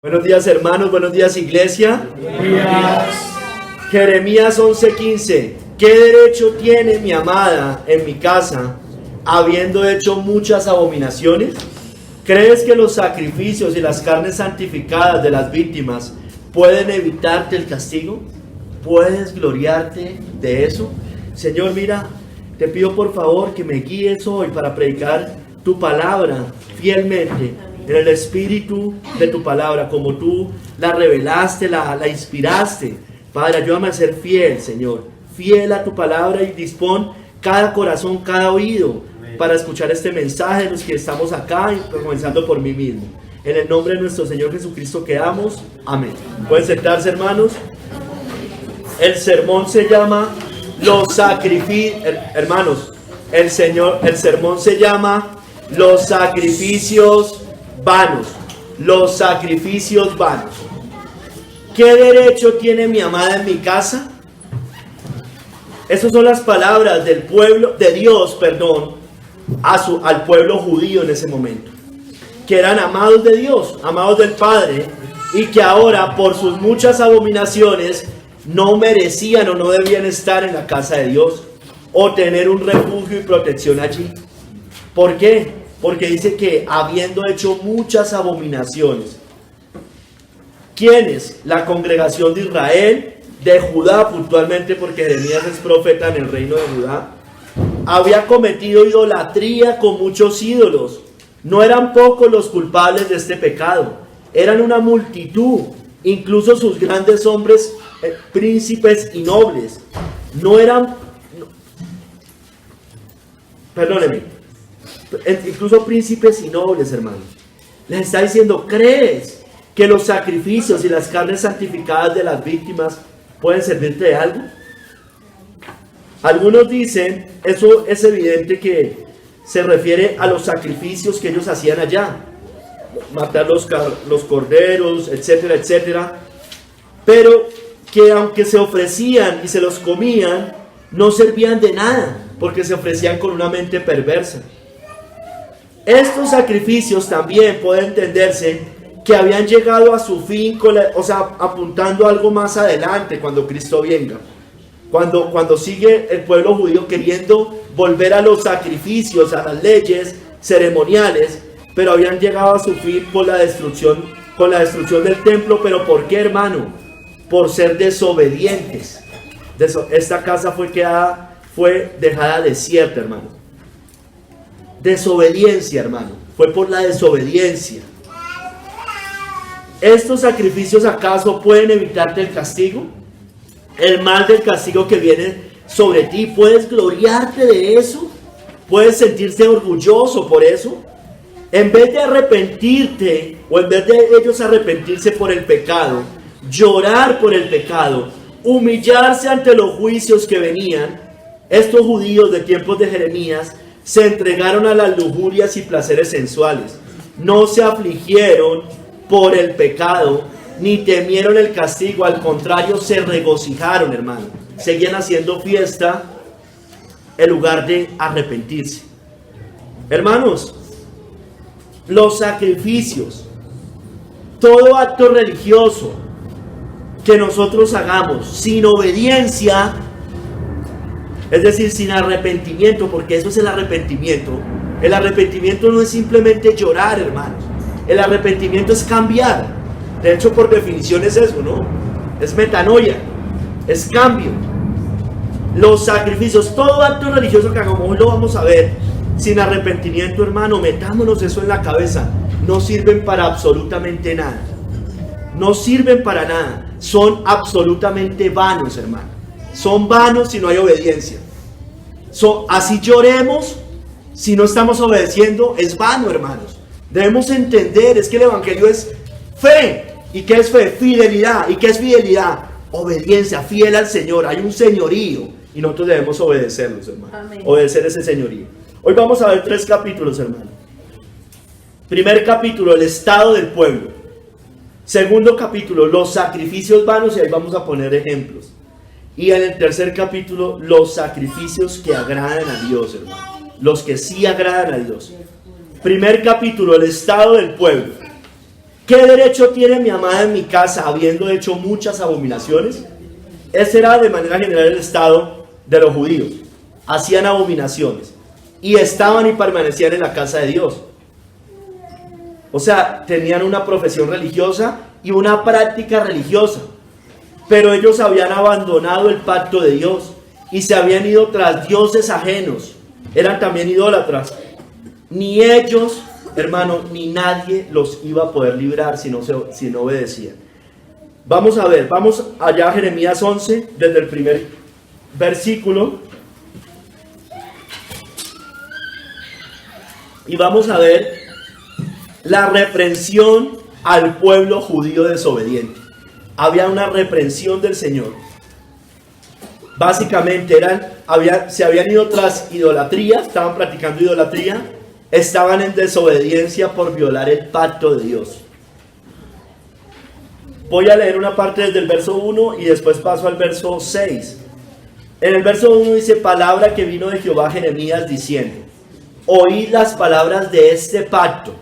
Buenos días, hermanos, buenos días, iglesia. Buenos días. Jeremías 11:15. ¿Qué derecho tiene mi amada en mi casa, habiendo hecho muchas abominaciones? ¿Crees que los sacrificios y las carnes santificadas de las víctimas pueden evitarte el castigo? ¿Puedes gloriarte de eso? Señor, mira, te pido por favor que me guíes hoy para predicar tu palabra fielmente, en el espíritu de tu palabra, como tú la revelaste, la inspiraste. Padre, ayúdame a ser fiel, Señor, fiel a tu palabra, y dispón cada corazón, cada oído para escuchar este mensaje de los que estamos acá, y comenzando por mí mismo. En el nombre de nuestro Señor Jesucristo quedamos. Amén. Pueden sentarse, hermanos. El sermón se llama los sacrificios. Hermanos, el sermón se llama los sacrificios vanos. Los sacrificios vanos. ¿Qué derecho tiene mi amada en mi casa? Esas son las palabras del pueblo de Dios, al pueblo judío en ese momento, que eran amados de Dios, amados del Padre, y que ahora por sus muchas abominaciones no merecían o no debían estar en la casa de Dios o tener un refugio y protección allí. ¿Por qué? Porque dice que habiendo hecho muchas abominaciones. ¿Quiénes? La congregación de Israel, de Judá puntualmente, porque Jeremías es profeta en el reino de Judá, había cometido idolatría con muchos ídolos. No eran pocos los culpables de este pecado, eran una multitud, incluso sus grandes hombres, príncipes y nobles. Incluso príncipes y nobles, hermanos. Les está diciendo, ¿crees que los sacrificios y las carnes santificadas de las víctimas pueden servirte de algo? Algunos dicen, eso es evidente que se refiere a los sacrificios que ellos hacían allá, matar los corderos, etcétera, etcétera, pero que aunque se ofrecían y se los comían, no servían de nada, porque se ofrecían con una mente perversa. Estos sacrificios también puede entenderse que habían llegado a su fin, apuntando a algo más adelante, cuando Cristo venga. Cuando sigue el pueblo judío queriendo volver a los sacrificios, a las leyes ceremoniales, pero habían llegado a su fin con la destrucción del templo. ¿Pero por qué, hermano? Por ser desobedientes. Esta casa fue dejada desierta, hermano. Desobediencia, hermano. Fue por la desobediencia. ¿Estos sacrificios acaso pueden evitarte el castigo? El mal del castigo que viene sobre ti. ¿Puedes gloriarte de eso? ¿Puedes sentirte orgulloso por eso? En vez de arrepentirte, o en vez de ellos arrepentirse por el pecado, llorar por el pecado, humillarse ante los juicios que venían, estos judíos de tiempos de Jeremías se entregaron a las lujurias y placeres sensuales. No se afligieron por el pecado, ni temieron el castigo. Al contrario, se regocijaron, hermano. Seguían haciendo fiesta en lugar de arrepentirse. Hermanos, los sacrificios, todo acto religioso que nosotros hagamos sin obediencia, es decir, sin arrepentimiento, porque eso es el arrepentimiento. El arrepentimiento no es simplemente llorar, hermanos. El arrepentimiento es cambiar. De hecho, por definición es eso, ¿no? Es metanoia, es cambio. Los sacrificios, todo acto religioso que hagamos, hoy lo vamos a ver, sin arrepentimiento, hermano, metámonos eso en la cabeza. No sirven para absolutamente nada. No sirven para nada. Son absolutamente vanos, hermano. Son vanos si no hay obediencia. Así lloremos, si no estamos obedeciendo, es vano, hermanos. Debemos entender, es que el evangelio es fe. ¿Y qué es fe? Fidelidad. ¿Y qué es fidelidad? Obediencia, fiel al Señor. Hay un señorío y nosotros debemos obedecerlos, hermano. Amén. Obedecer ese señorío. Hoy vamos a ver 3 capítulos, hermano. Primer capítulo, el estado del pueblo. Segundo capítulo, los sacrificios vanos, y ahí vamos a poner ejemplos. Y en el tercer capítulo, los sacrificios que agradan a Dios, hermano. Los que sí agradan a Dios. Primer capítulo, el estado del pueblo. ¿Qué derecho tiene mi amada en mi casa habiendo hecho muchas abominaciones? Ese era de manera general el estado de los judíos. Hacían abominaciones y estaban y permanecían en la casa de Dios. O sea, tenían una profesión religiosa y una práctica religiosa, pero ellos habían abandonado el pacto de Dios y se habían ido tras dioses ajenos. Eran también idólatras. Ni ellos, hermano, ni nadie los iba a poder librar si no obedecían. Vamos a ver, vamos allá a Jeremías 11, desde el primer versículo. Y vamos a ver la reprensión al pueblo judío desobediente. Había una reprensión del Señor. Básicamente se habían ido tras idolatría, estaban practicando idolatría, estaban en desobediencia por violar el pacto de Dios. Voy a leer una parte desde el verso 1 y después paso al verso 6. En el verso 1 dice: palabra que vino de Jehová a Jeremías diciendo: oíd las palabras de este pacto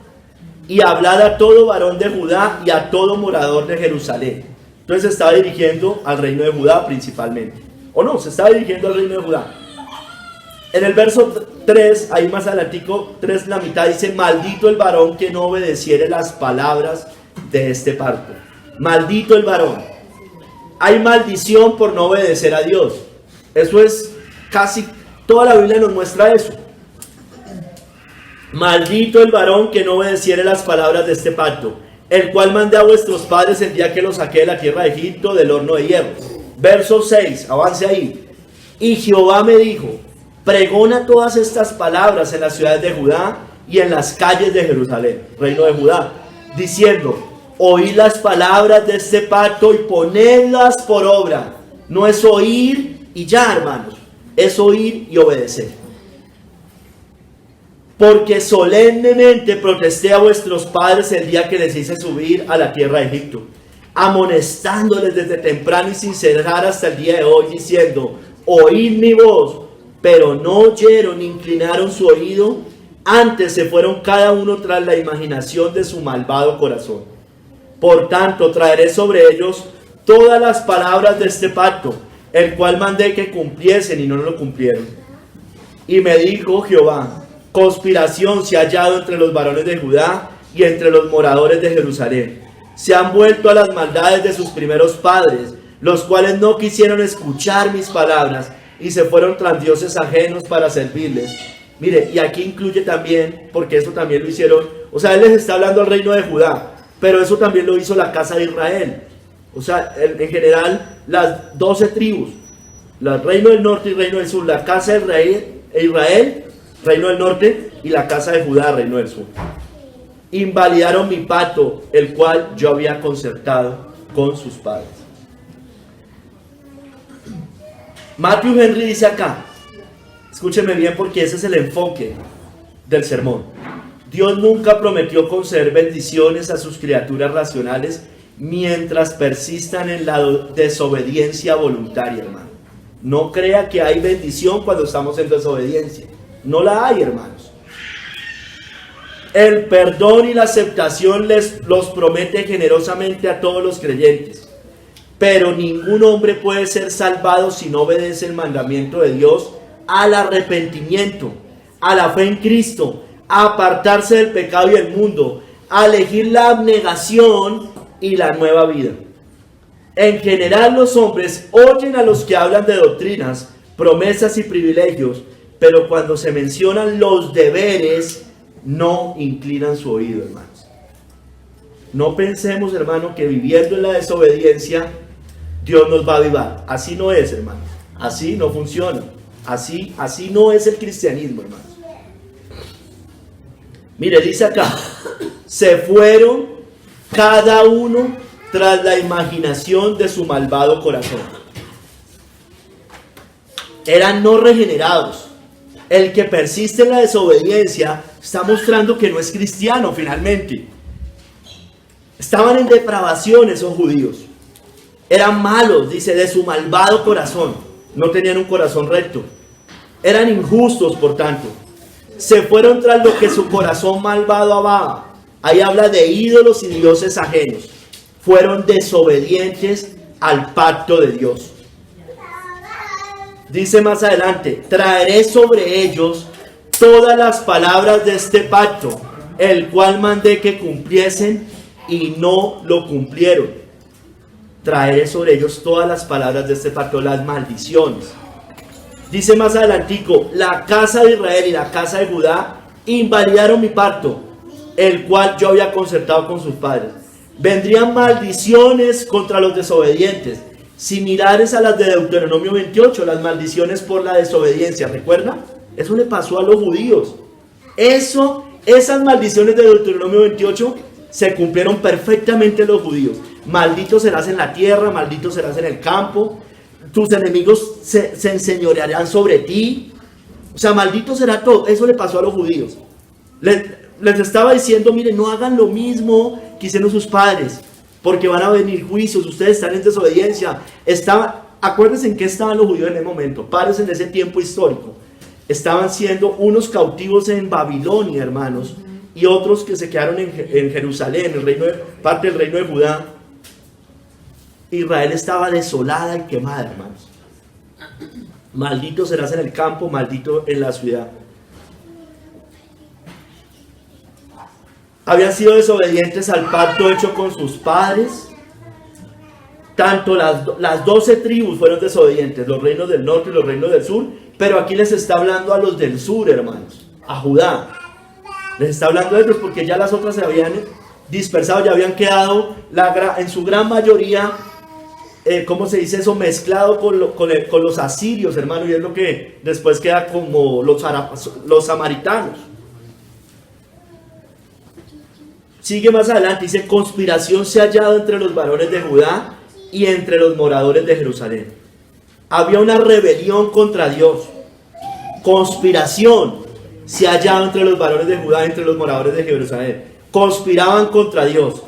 y hablad a todo varón de Judá y a todo morador de Jerusalén. Entonces se estaba dirigiendo al reino de Judá principalmente. ¿O no? Se estaba dirigiendo al reino de Judá. En el verso 3, ahí más adelantico, 3 la mitad, dice: maldito el varón que no obedeciere las palabras de este pacto. Maldito el varón. Hay maldición por no obedecer a Dios. Eso es casi toda la Biblia nos muestra eso. Maldito el varón que no obedeciere las palabras de este pacto, el cual mandé a vuestros padres el día que los saqué de la tierra de Egipto, del horno de hierro. Verso 6, avance ahí. Y Jehová me dijo: pregona todas estas palabras en las ciudades de Judá y en las calles de Jerusalén, reino de Judá, diciendo: oíd las palabras de este pacto y ponedlas por obra. No es oír y ya, hermanos, es oír y obedecer. Porque solemnemente protesté a vuestros padres el día que les hice subir a la tierra de Egipto, amonestándoles desde temprano y sin cesar hasta el día de hoy, diciendo: oíd mi voz. Pero no oyeron ni inclinaron su oído, antes se fueron cada uno tras la imaginación de su malvado corazón. Por tanto, traeré sobre ellos todas las palabras de este pacto, el cual mandé que cumpliesen y no lo cumplieron. Y me dijo Jehová: conspiración se ha hallado entre los varones de Judá y entre los moradores de Jerusalén. Se han vuelto a las maldades de sus primeros padres, los cuales no quisieron escuchar mis palabras y se fueron tras dioses ajenos para servirles. Mire, y aquí incluye también, porque eso también lo hicieron, o sea, él les está hablando al reino de Judá, pero eso también lo hizo la casa de Israel. O sea, en general, las 12 tribus, el reino del norte y reino del sur, la casa de Israel, reino del norte, y la casa de Judá, reino del sur. Invalidaron mi pacto, el cual yo había concertado con sus padres. Matthew Henry dice acá, escúcheme bien porque ese es el enfoque del sermón: Dios nunca prometió conceder bendiciones a sus criaturas racionales mientras persistan en la desobediencia voluntaria, hermano. No crea que hay bendición cuando estamos en desobediencia. No la hay, hermanos. El perdón y la aceptación los promete generosamente a todos los creyentes. Pero ningún hombre puede ser salvado si no obedece el mandamiento de Dios al arrepentimiento, a la fe en Cristo, a apartarse del pecado y el mundo, a elegir la abnegación y la nueva vida. En general, los hombres oyen a los que hablan de doctrinas, promesas y privilegios, pero cuando se mencionan los deberes, no inclinan su oído, hermanos. No pensemos, hermano, que viviendo en la desobediencia Dios nos va a avivar. Así no es, hermano. Así no funciona. Así no es el cristianismo, hermanos. Mire, dice acá: se fueron cada uno tras la imaginación de su malvado corazón. Eran no regenerados. El que persiste en la desobediencia está mostrando que no es cristiano finalmente. Estaban en depravación esos judíos. Eran malos, dice, de su malvado corazón. No tenían un corazón recto. Eran injustos, por tanto. Se fueron tras lo que su corazón malvado amaba. Ahí habla de ídolos y dioses ajenos. Fueron desobedientes al pacto de Dios. Dice más adelante, traeré sobre ellos todas las palabras de este pacto, el cual mandé que cumpliesen y no lo cumplieron. Traeré sobre ellos todas las palabras de este pacto, las maldiciones. Dice más adelantico, la casa de Israel y la casa de Judá invalidaron mi pacto, el cual yo había concertado con sus padres. Vendrían maldiciones contra los desobedientes, similares a las de Deuteronomio 28, las maldiciones por la desobediencia. ¿Recuerdan? Eso le pasó a los judíos. Esas maldiciones de Deuteronomio 28 se cumplieron perfectamente en los judíos. Maldito serás en la tierra, maldito serás en el campo, tus enemigos se enseñorearán sobre ti. O sea, maldito será todo. Eso le pasó a los judíos. Les estaba diciendo, miren, no hagan lo mismo que hicieron sus padres, porque van a venir juicios, ustedes están en desobediencia. Acuérdense en qué estaban los judíos en ese momento, padres en ese tiempo histórico. Estaban siendo unos cautivos en Babilonia, hermanos, y otros que se quedaron en Jerusalén, parte del reino de Judá. Israel estaba desolada y quemada, hermanos. Maldito serás en el campo, maldito en la ciudad. Habían sido desobedientes al pacto hecho con sus padres. Tanto las 12 tribus fueron desobedientes, los reinos del norte y los reinos del sur. Pero aquí les está hablando a los del sur, hermanos, a Judá. Les está hablando de ellos porque ya las otras se habían dispersado, ya habían quedado en su gran mayoría, ¿cómo se dice eso? Mezclado con los asirios, hermano, y es lo que después queda como los samaritanos. Sigue más adelante, dice, conspiración se ha hallado entre los varones de Judá y entre los moradores de Jerusalén. Había una rebelión contra Dios. Conspiración se ha hallado entre los varones de Judá y entre los moradores de Jerusalén. Conspiraban contra Dios.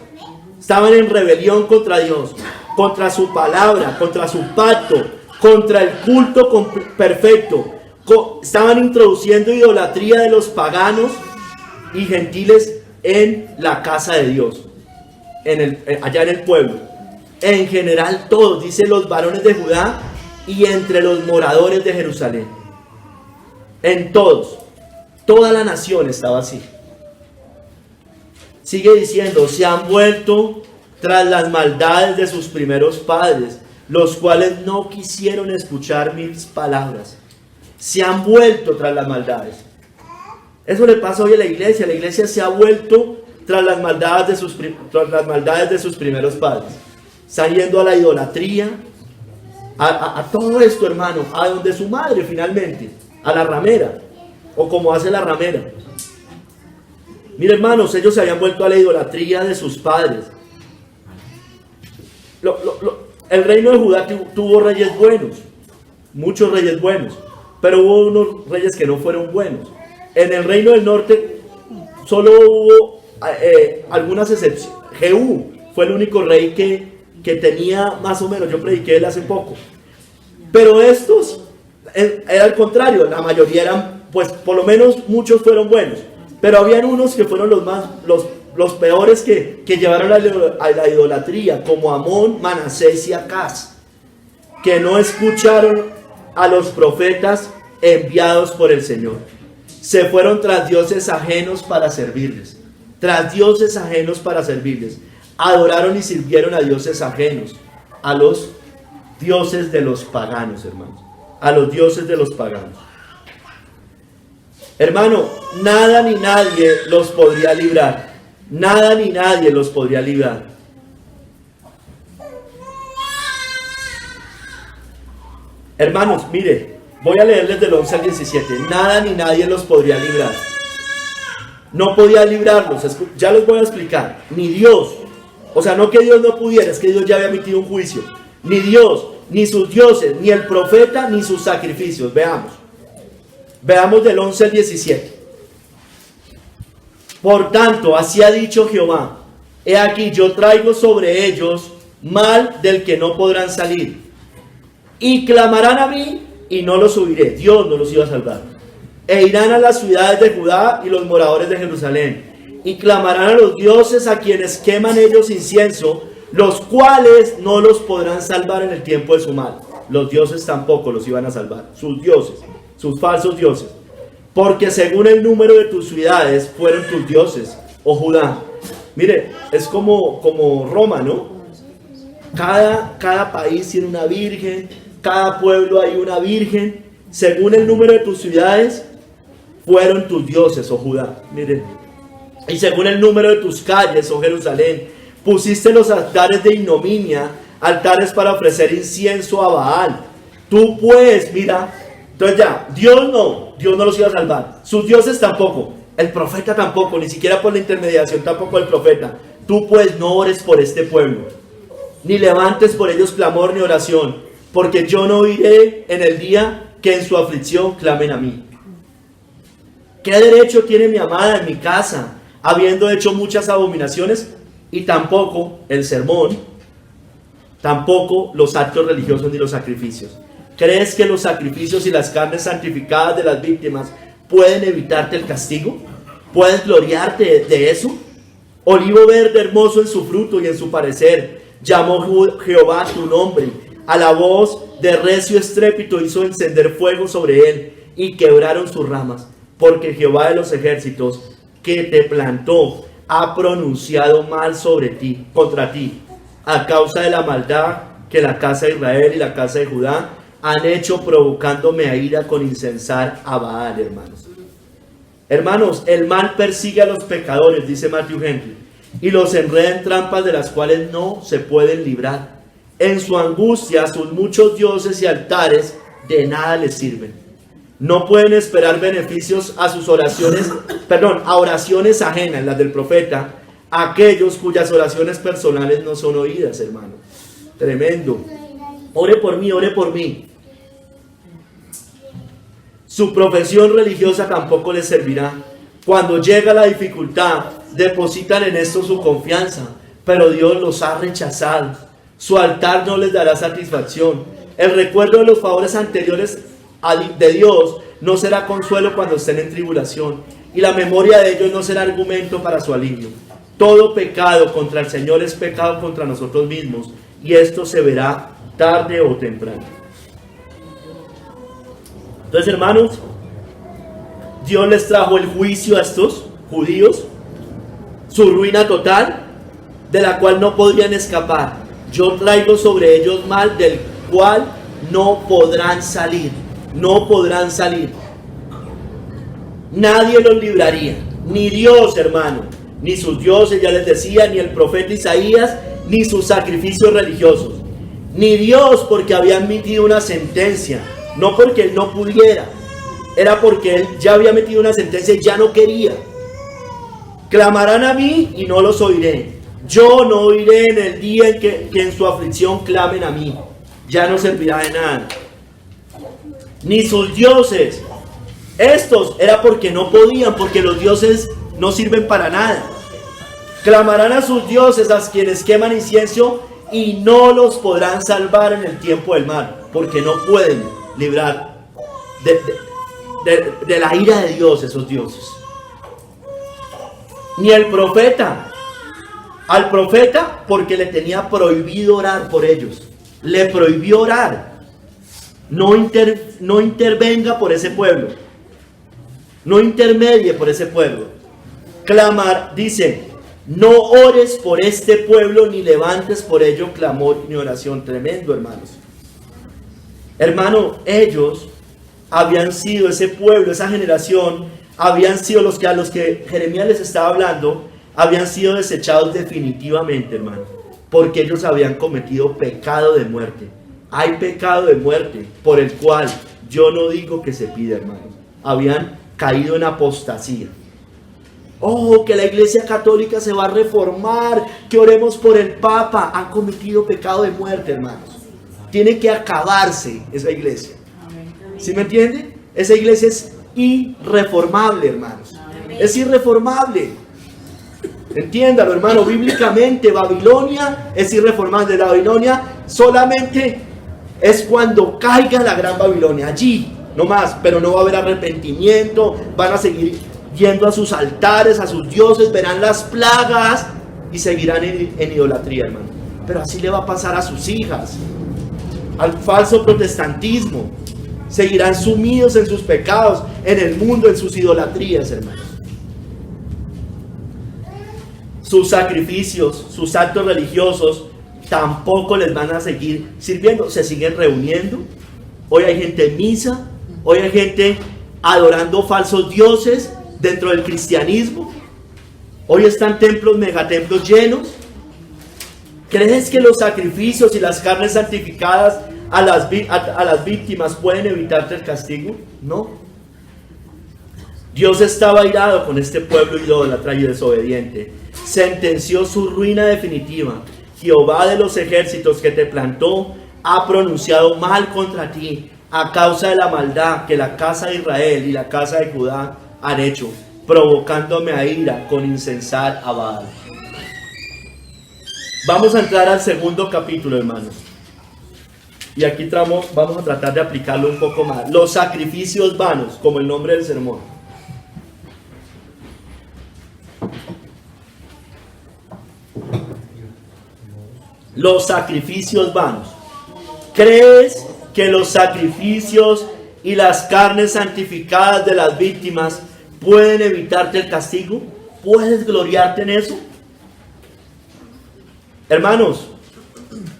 Estaban en rebelión contra Dios, contra su palabra, contra su pacto, contra el culto perfecto. Estaban introduciendo idolatría de los paganos y gentiles en la casa de Dios, allá en el pueblo. En general todos, dice los varones de Judá y entre los moradores de Jerusalén. En todos, toda la nación estaba así. Sigue diciendo, se han vuelto tras las maldades de sus primeros padres, los cuales no quisieron escuchar mis palabras. Se han vuelto tras las maldades. Eso le pasa hoy a la iglesia. La iglesia se ha vuelto tras las maldades de sus primeros padres. Están yendo a la idolatría, a todo esto, hermano, a donde su madre finalmente, a la ramera, o como hace la ramera. Mira, hermanos, ellos se habían vuelto a la idolatría de sus padres. El reino de Judá tuvo reyes buenos, muchos reyes buenos, pero hubo unos reyes que no fueron buenos. En el reino del norte solo hubo algunas excepciones. Jehú fue el único rey que tenía más o menos, yo prediqué de él hace poco. Pero estos, era al contrario, la mayoría eran, pues por lo menos muchos fueron buenos. Pero habían unos que fueron los peores que llevaron a la idolatría, como Amón, Manasés y Acaz, que no escucharon a los profetas enviados por el Señor. Se fueron tras dioses ajenos para servirles. Tras dioses ajenos para servirles. Adoraron y sirvieron a dioses ajenos. A los dioses de los paganos, hermanos. A los dioses de los paganos. Hermano, nada ni nadie los podría librar. Nada ni nadie los podría librar. Hermanos, mire. Voy a leerles del 11 al 17. Nada ni nadie los podría librar. No podía librarlos. Ya los voy a explicar. Ni Dios. O sea, no que Dios no pudiera, es que Dios ya había emitido un juicio. Ni Dios, ni sus dioses, ni el profeta, ni sus sacrificios. Veamos. Veamos del 11 al 17. Por tanto, así ha dicho Jehová. He aquí, yo traigo sobre ellos mal del que no podrán salir. Y clamarán a mí, y no los subiré. Dios no los iba a salvar. E irán a las ciudades de Judá y los moradores de Jerusalén, y clamarán a los dioses a quienes queman ellos incienso, los cuales no los podrán salvar en el tiempo de su mal. Los dioses tampoco los iban a salvar, sus dioses, sus falsos dioses. Porque según el número de tus ciudades fueron tus dioses, oh Judá. Mire, es como Roma, ¿no? Cada país tiene una virgen, cada pueblo hay una virgen. Según el número de tus ciudades fueron tus dioses, oh Judá. Miren, y según el número de tus calles, oh Jerusalén, pusiste los altares de ignominia, altares para ofrecer incienso a Baal. Tú pues, mira, entonces ya, Dios no los iba a salvar, sus dioses tampoco, el profeta tampoco, ni siquiera por la intermediación tampoco el profeta. Tú pues no ores por este pueblo, ni levantes por ellos clamor ni oración, porque yo no oiré en el día que en su aflicción clamen a mí. ¿Qué derecho tiene mi amada en mi casa, habiendo hecho muchas abominaciones? Y tampoco el sermón, tampoco los actos religiosos ni los sacrificios. ¿Crees que los sacrificios y las carnes santificadas de las víctimas pueden evitarte el castigo? ¿Puedes gloriarte de eso? Olivo verde hermoso en su fruto y en su parecer, llamó Jehová tu nombre. A la voz de recio estrépito hizo encender fuego sobre él y quebraron sus ramas. Porque Jehová de los ejércitos que te plantó ha pronunciado mal sobre ti, contra ti, a causa de la maldad que la casa de Israel y la casa de Judá han hecho, provocándome a ira con incensar a Baal, hermanos. Hermanos, el mal persigue a los pecadores, dice Matthew Henry, y los enreda en trampas de las cuales no se pueden librar. En su angustia, sus muchos dioses y altares de nada les sirven. No pueden esperar beneficios a sus oraciones, a oraciones ajenas, las del profeta, aquellos cuyas oraciones personales no son oídas, hermano. Tremendo. Ore por mí, ore por mí. Su profesión religiosa tampoco les servirá. Cuando llega la dificultad, depositan en esto su confianza, pero Dios los ha rechazado. Su altar no les dará satisfacción. El recuerdo de los favores anteriores de Dios no será consuelo cuando estén en tribulación, y la memoria de ellos no será argumento para su alivio. Todo pecado contra el Señor es pecado contra nosotros mismos, y esto se verá tarde o temprano. Entonces, hermanos, Dios les trajo el juicio a estos judíos, su ruina total, de la cual no podrían escapar. Yo traigo sobre ellos mal del cual no podrán salir. No podrán salir. Nadie los libraría. Ni Dios, hermano. Ni sus dioses, ya les decía. Ni el profeta Isaías. Ni sus sacrificios religiosos. Ni Dios, porque había emitido una sentencia. No porque Él no pudiera. Era porque Él ya había metido una sentencia y ya no quería. Clamarán a mí y no los oiré. Yo no oiré en el día en que en su aflicción clamen a mí. Ya no servirá de nada. Ni sus dioses. Estos era porque no podían, porque los dioses no sirven para nada. Clamarán a sus dioses, a quienes queman incienso, y no los podrán salvar en el tiempo del mal, porque no pueden librar de la ira de Dios esos dioses. Ni el profeta. Al profeta, porque le tenía prohibido orar por ellos. Le prohibió orar. No intervenga por ese pueblo. No intermedie por ese pueblo. Clamar, dice, no ores por este pueblo ni levantes por ello clamor ni oración. Tremendo, hermanos. Hermano, ellos habían sido ese pueblo, esa generación, habían sido a los que Jeremías les estaba hablando, habían sido desechados definitivamente, hermano, porque ellos habían cometido pecado de muerte. Hay pecado de muerte por el cual yo no digo que se pida, hermano. Habían caído en apostasía. Oh, que la iglesia católica se va a reformar, que oremos por el Papa. Han cometido pecado de muerte, hermanos. Tiene que acabarse esa iglesia. ¿Sí me entiende? Esa iglesia es irreformable, hermanos. Es irreformable. Entiéndalo, hermano, bíblicamente Babilonia es irreformable. La Babilonia solamente es cuando caiga la gran Babilonia, allí, no más, pero no va a haber arrepentimiento, van a seguir yendo a sus altares, a sus dioses, verán las plagas y seguirán en idolatría, hermano. Pero así le va a pasar a sus hijas, al falso protestantismo. Seguirán sumidos en sus pecados, en el mundo, en sus idolatrías, hermanos. Sus sacrificios, sus actos religiosos tampoco les van a seguir sirviendo. Se siguen reuniendo. Hoy hay gente en misa, hoy hay gente adorando falsos dioses dentro del cristianismo. Hoy están templos, megatemplos llenos. ¿Crees que los sacrificios y las carnes santificadas a las víctimas pueden evitarte el castigo? No. Dios estaba airado con este pueblo idólatra y desobediente. Sentenció su ruina definitiva. Jehová de los ejércitos que te plantó ha pronunciado mal contra ti a causa de la maldad que la casa de Israel y la casa de Judá han hecho, provocándome a ira con incensar a Baal. Vamos a entrar al segundo capítulo, hermanos. Y aquí vamos a tratar de aplicarlo un poco más. Los sacrificios vanos, como el nombre del sermón. Los sacrificios vanos. ¿Crees que los sacrificios y las carnes santificadas de las víctimas pueden evitarte el castigo? ¿Puedes gloriarte en eso? Hermanos,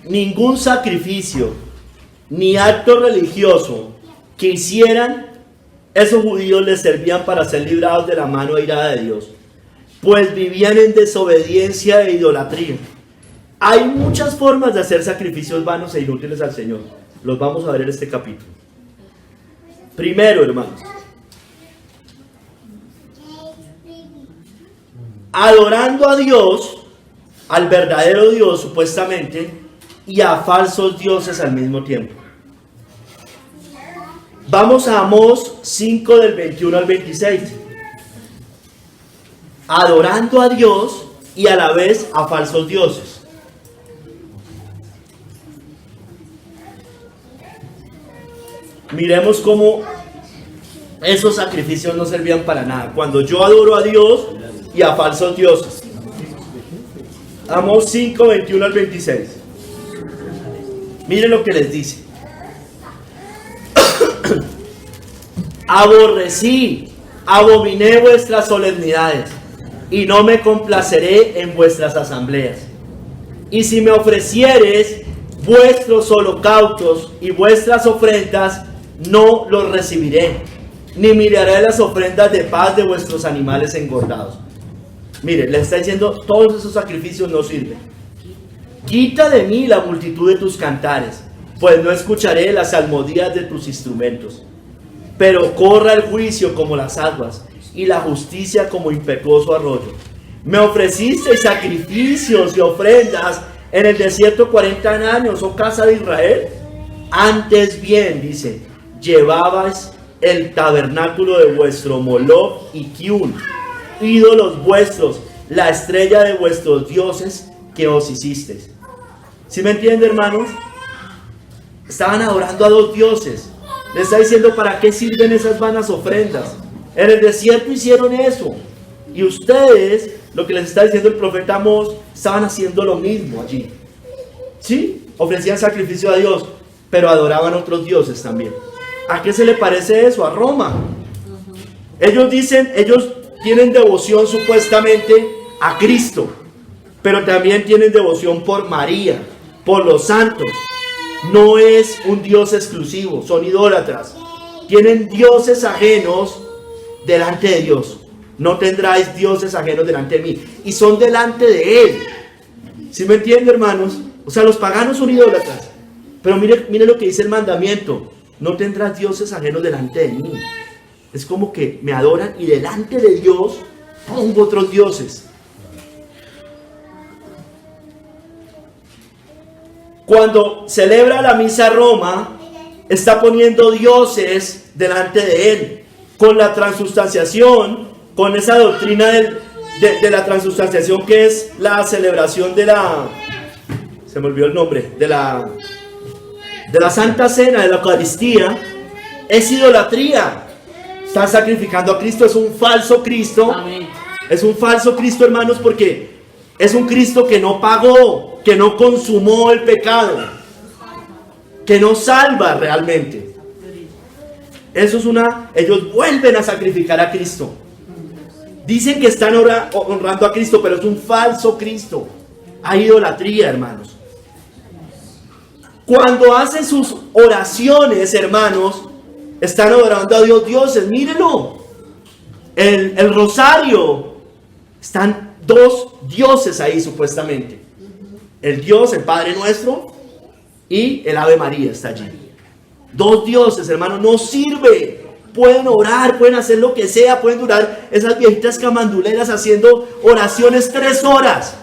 ningún sacrificio ni acto religioso que hicieran esos judíos les servían para ser librados de la mano airada de Dios, pues vivían en desobediencia e idolatría. Hay muchas formas de hacer sacrificios vanos e inútiles al Señor. Los vamos a ver en este capítulo. Primero, hermanos, adorando a Dios, al verdadero Dios supuestamente, y a falsos dioses al mismo tiempo. Vamos a Amós 5 del 21 al 26. Adorando a Dios y a la vez a falsos dioses. Miremos cómo esos sacrificios no servían para nada. Cuando yo adoro a Dios y a falsos dioses. Amós 5, 21 al 26. Miren lo que les dice. Aborrecí, abominé vuestras solemnidades, y no me complaceré en vuestras asambleas. Y si me ofrecieres vuestros holocaustos y vuestras ofrendas, no los recibiré, ni miraré las ofrendas de paz de vuestros animales engordados. Mire, le está diciendo, todos esos sacrificios no sirven. Quita de mí la multitud de tus cantares, pues no escucharé las salmodias de tus instrumentos. Pero corra el juicio como las aguas, y la justicia como impetuoso arroyo. Me ofrecisteis sacrificios y ofrendas en el desierto 40 años, oh casa de Israel. Antes bien, dice, llevabais el tabernáculo de vuestro Moloch y Kiun, ídolos vuestros, la estrella de vuestros dioses que os hicisteis. ¿Sí me entiende, hermanos? Estaban adorando a dos dioses. Le está diciendo, ¿para qué sirven esas vanas ofrendas? En el desierto hicieron eso. Y ustedes, lo que les está diciendo el profeta Amós, estaban haciendo lo mismo allí. ¿Sí? Ofrecían sacrificio a Dios, pero adoraban a otros dioses también. ¿A qué se le parece eso? A Roma. Ellos dicen, ellos tienen devoción supuestamente a Cristo, pero también tienen devoción por María, por los santos. No es un Dios exclusivo, son idólatras. Tienen dioses ajenos delante de Dios. No tendráis dioses ajenos delante de mí. Y son delante de Él. ¿Sí me entiende, hermanos? O sea, los paganos son idólatras. Pero mire lo que dice el mandamiento. No tendrás dioses ajenos delante de mí. Es como que me adoran y delante de Dios pongo otros dioses. Cuando celebra la misa Roma, está poniendo dioses delante de Él. Con la transustanciación, con esa doctrina de la transustanciación, que es la celebración de la... se me olvidó el nombre, de la Santa Cena, de la Eucaristía, es idolatría. está sacrificando a Cristo, es un falso Cristo. Amén. Es un falso Cristo, hermanos, porque es un Cristo que no pagó, que no consumó el pecado, que no salva realmente. Eso es ellos vuelven a sacrificar a Cristo. Dicen que están honrando a Cristo, pero es un falso Cristo. Hay idolatría, hermanos. Cuando hacen sus oraciones, hermanos, están adorando a dioses. Mírenlo. El rosario. Están dos dioses ahí supuestamente. El Dios, el Padre Nuestro, y el Ave María está allí. Dos dioses, hermanos, no sirve. Pueden orar, pueden hacer lo que sea, pueden durar esas viejitas camanduleras haciendo oraciones 3 horas.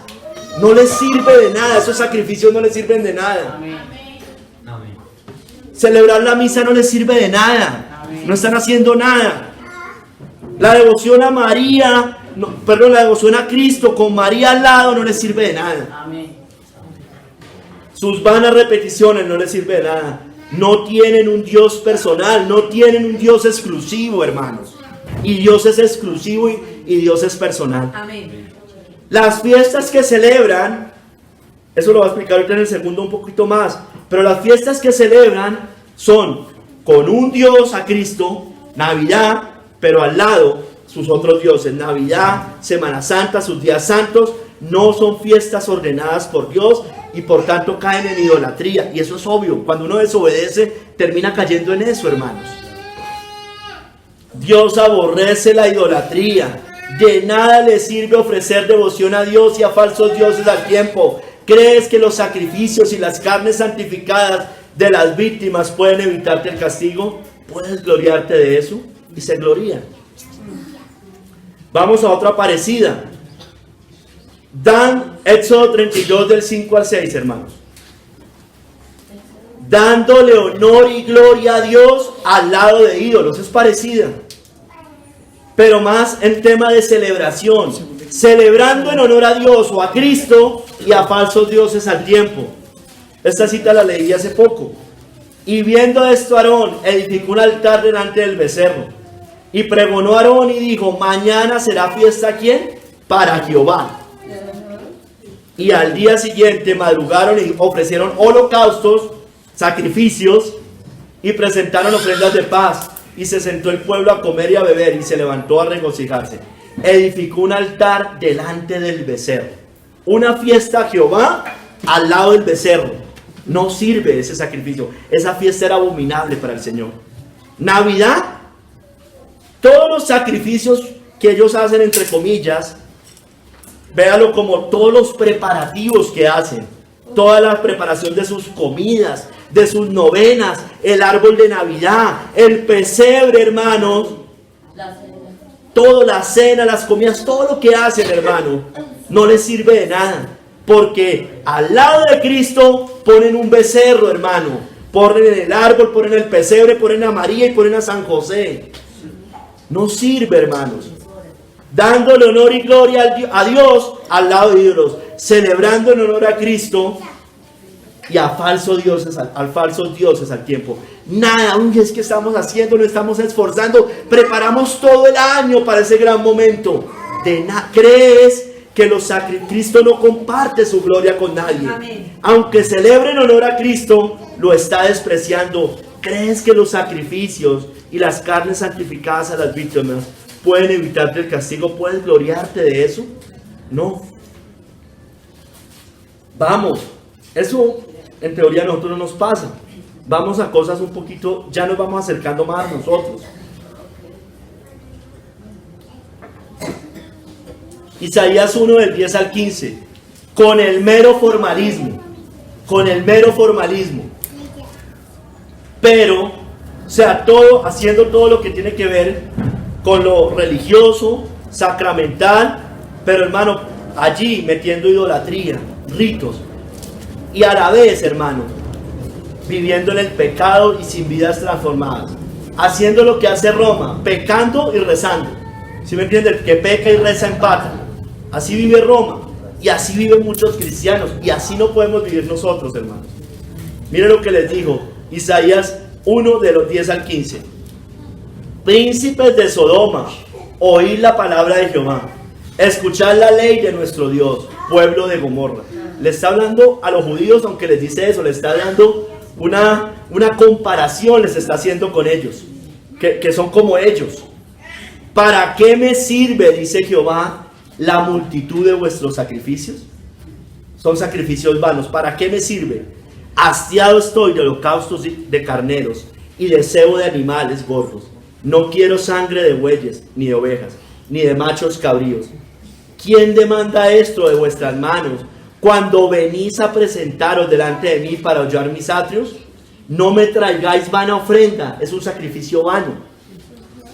No les sirve de nada, esos sacrificios no les sirven de nada. Amén. Celebrar la misa no les sirve de nada. Amén. No están haciendo nada. La devoción a María, la devoción a Cristo con María al lado no les sirve de nada. Amén. Sus vanas repeticiones no les sirve de nada. No tienen un Dios personal, no tienen un Dios exclusivo, hermanos. Y Dios es exclusivo y Dios es personal. Amén. Las fiestas que celebran, eso lo voy a explicar ahorita en el segundo un poquito más, pero las fiestas que celebran son con un Dios a Cristo, Navidad, pero al lado sus otros dioses, Navidad, Semana Santa, sus días santos, no son fiestas ordenadas por Dios y por tanto caen en idolatría. Y eso es obvio, cuando uno desobedece termina cayendo en eso, hermanos. Dios aborrece la idolatría. De nada le sirve ofrecer devoción a Dios y a falsos dioses al tiempo. ¿Crees que los sacrificios y las carnes santificadas de las víctimas pueden evitarte el castigo? ¿Puedes gloriarte de eso? Y se glorían. Vamos a otra parecida. Dan Éxodo 32 del 5 al 6, hermanos. Dándole honor y gloria a Dios al lado de ídolos. Es parecida, pero más en tema de celebración. Celebrando en honor a Dios o a Cristo y a falsos dioses al tiempo. Esta cita la leí hace poco. Y viendo esto, Aarón edificó un altar delante del becerro. Y pregonó Aarón y dijo: mañana será fiesta, ¿a quién? Para Jehová. Y al día siguiente madrugaron y ofrecieron holocaustos, sacrificios, y presentaron ofrendas de paz. Y se sentó el pueblo a comer y a beber, y se levantó a regocijarse. Edificó un altar delante del becerro. Una fiesta a Jehová al lado del becerro. No sirve ese sacrificio. Esa fiesta era abominable para el Señor. Navidad, todos los sacrificios que ellos hacen, entre comillas, véalo como todos los preparativos que hacen. Toda la preparación de sus comidas, de sus novenas, el árbol de Navidad, el pesebre, hermanos, toda la cena, las comidas, todo lo que hacen, hermano, no les sirve de nada, porque al lado de Cristo ponen un becerro, hermano, ponen el árbol, ponen el pesebre, ponen a María y ponen a San José. No sirve, hermanos. Dándole honor y gloria a Dios al lado de ídolos, celebrando en honor a Cristo y a falsos dioses, falsos dioses al tiempo. Nada, es que estamos haciendo, nos estamos esforzando, preparamos todo el año para ese gran momento. ¿Crees que Cristo no comparte su gloria con nadie? Amén. Aunque celebre en honor a Cristo, lo está despreciando. ¿Crees que los sacrificios y las carnes santificadas a las víctimas pueden evitarte el castigo? ¿Puedes gloriarte de eso? No. Vamos, eso en teoría a nosotros no nos pasa. Vamos a cosas un poquito, ya nos vamos acercando más a nosotros. Isaías 1 del 10 al 15. Con el mero formalismo. Pero, o sea, haciendo todo lo que tiene que ver con lo religioso, sacramental, pero hermano, allí metiendo idolatría, ritos, y a la vez, hermano, viviendo en el pecado y sin vidas transformadas, haciendo lo que hace Roma, pecando y rezando. ¿Sí me entienden? El que peca y reza empata. Así vive Roma, y así viven muchos cristianos, y así no podemos vivir nosotros, hermanos. Miren lo que les dijo Isaías 1 de los 10 al 15. príncipes de Sodoma, oíd la palabra de Jehová, escuchad la ley de nuestro Dios, pueblo de Gomorra. Le está hablando a los judíos, aunque les dice eso, le está dando una comparación, les está haciendo con ellos, que son como ellos. ¿Para qué me sirve, dice Jehová, la multitud de vuestros sacrificios? Son sacrificios vanos. ¿Para qué me sirve? Hastiado estoy de holocaustos de carneros y de cebo de animales gordos. No quiero sangre de bueyes, ni de ovejas, ni de machos cabríos. ¿Quién demanda esto de vuestras manos cuando venís a presentaros delante de mí para hollar mis atrios? No me traigáis vana ofrenda, es un sacrificio vano.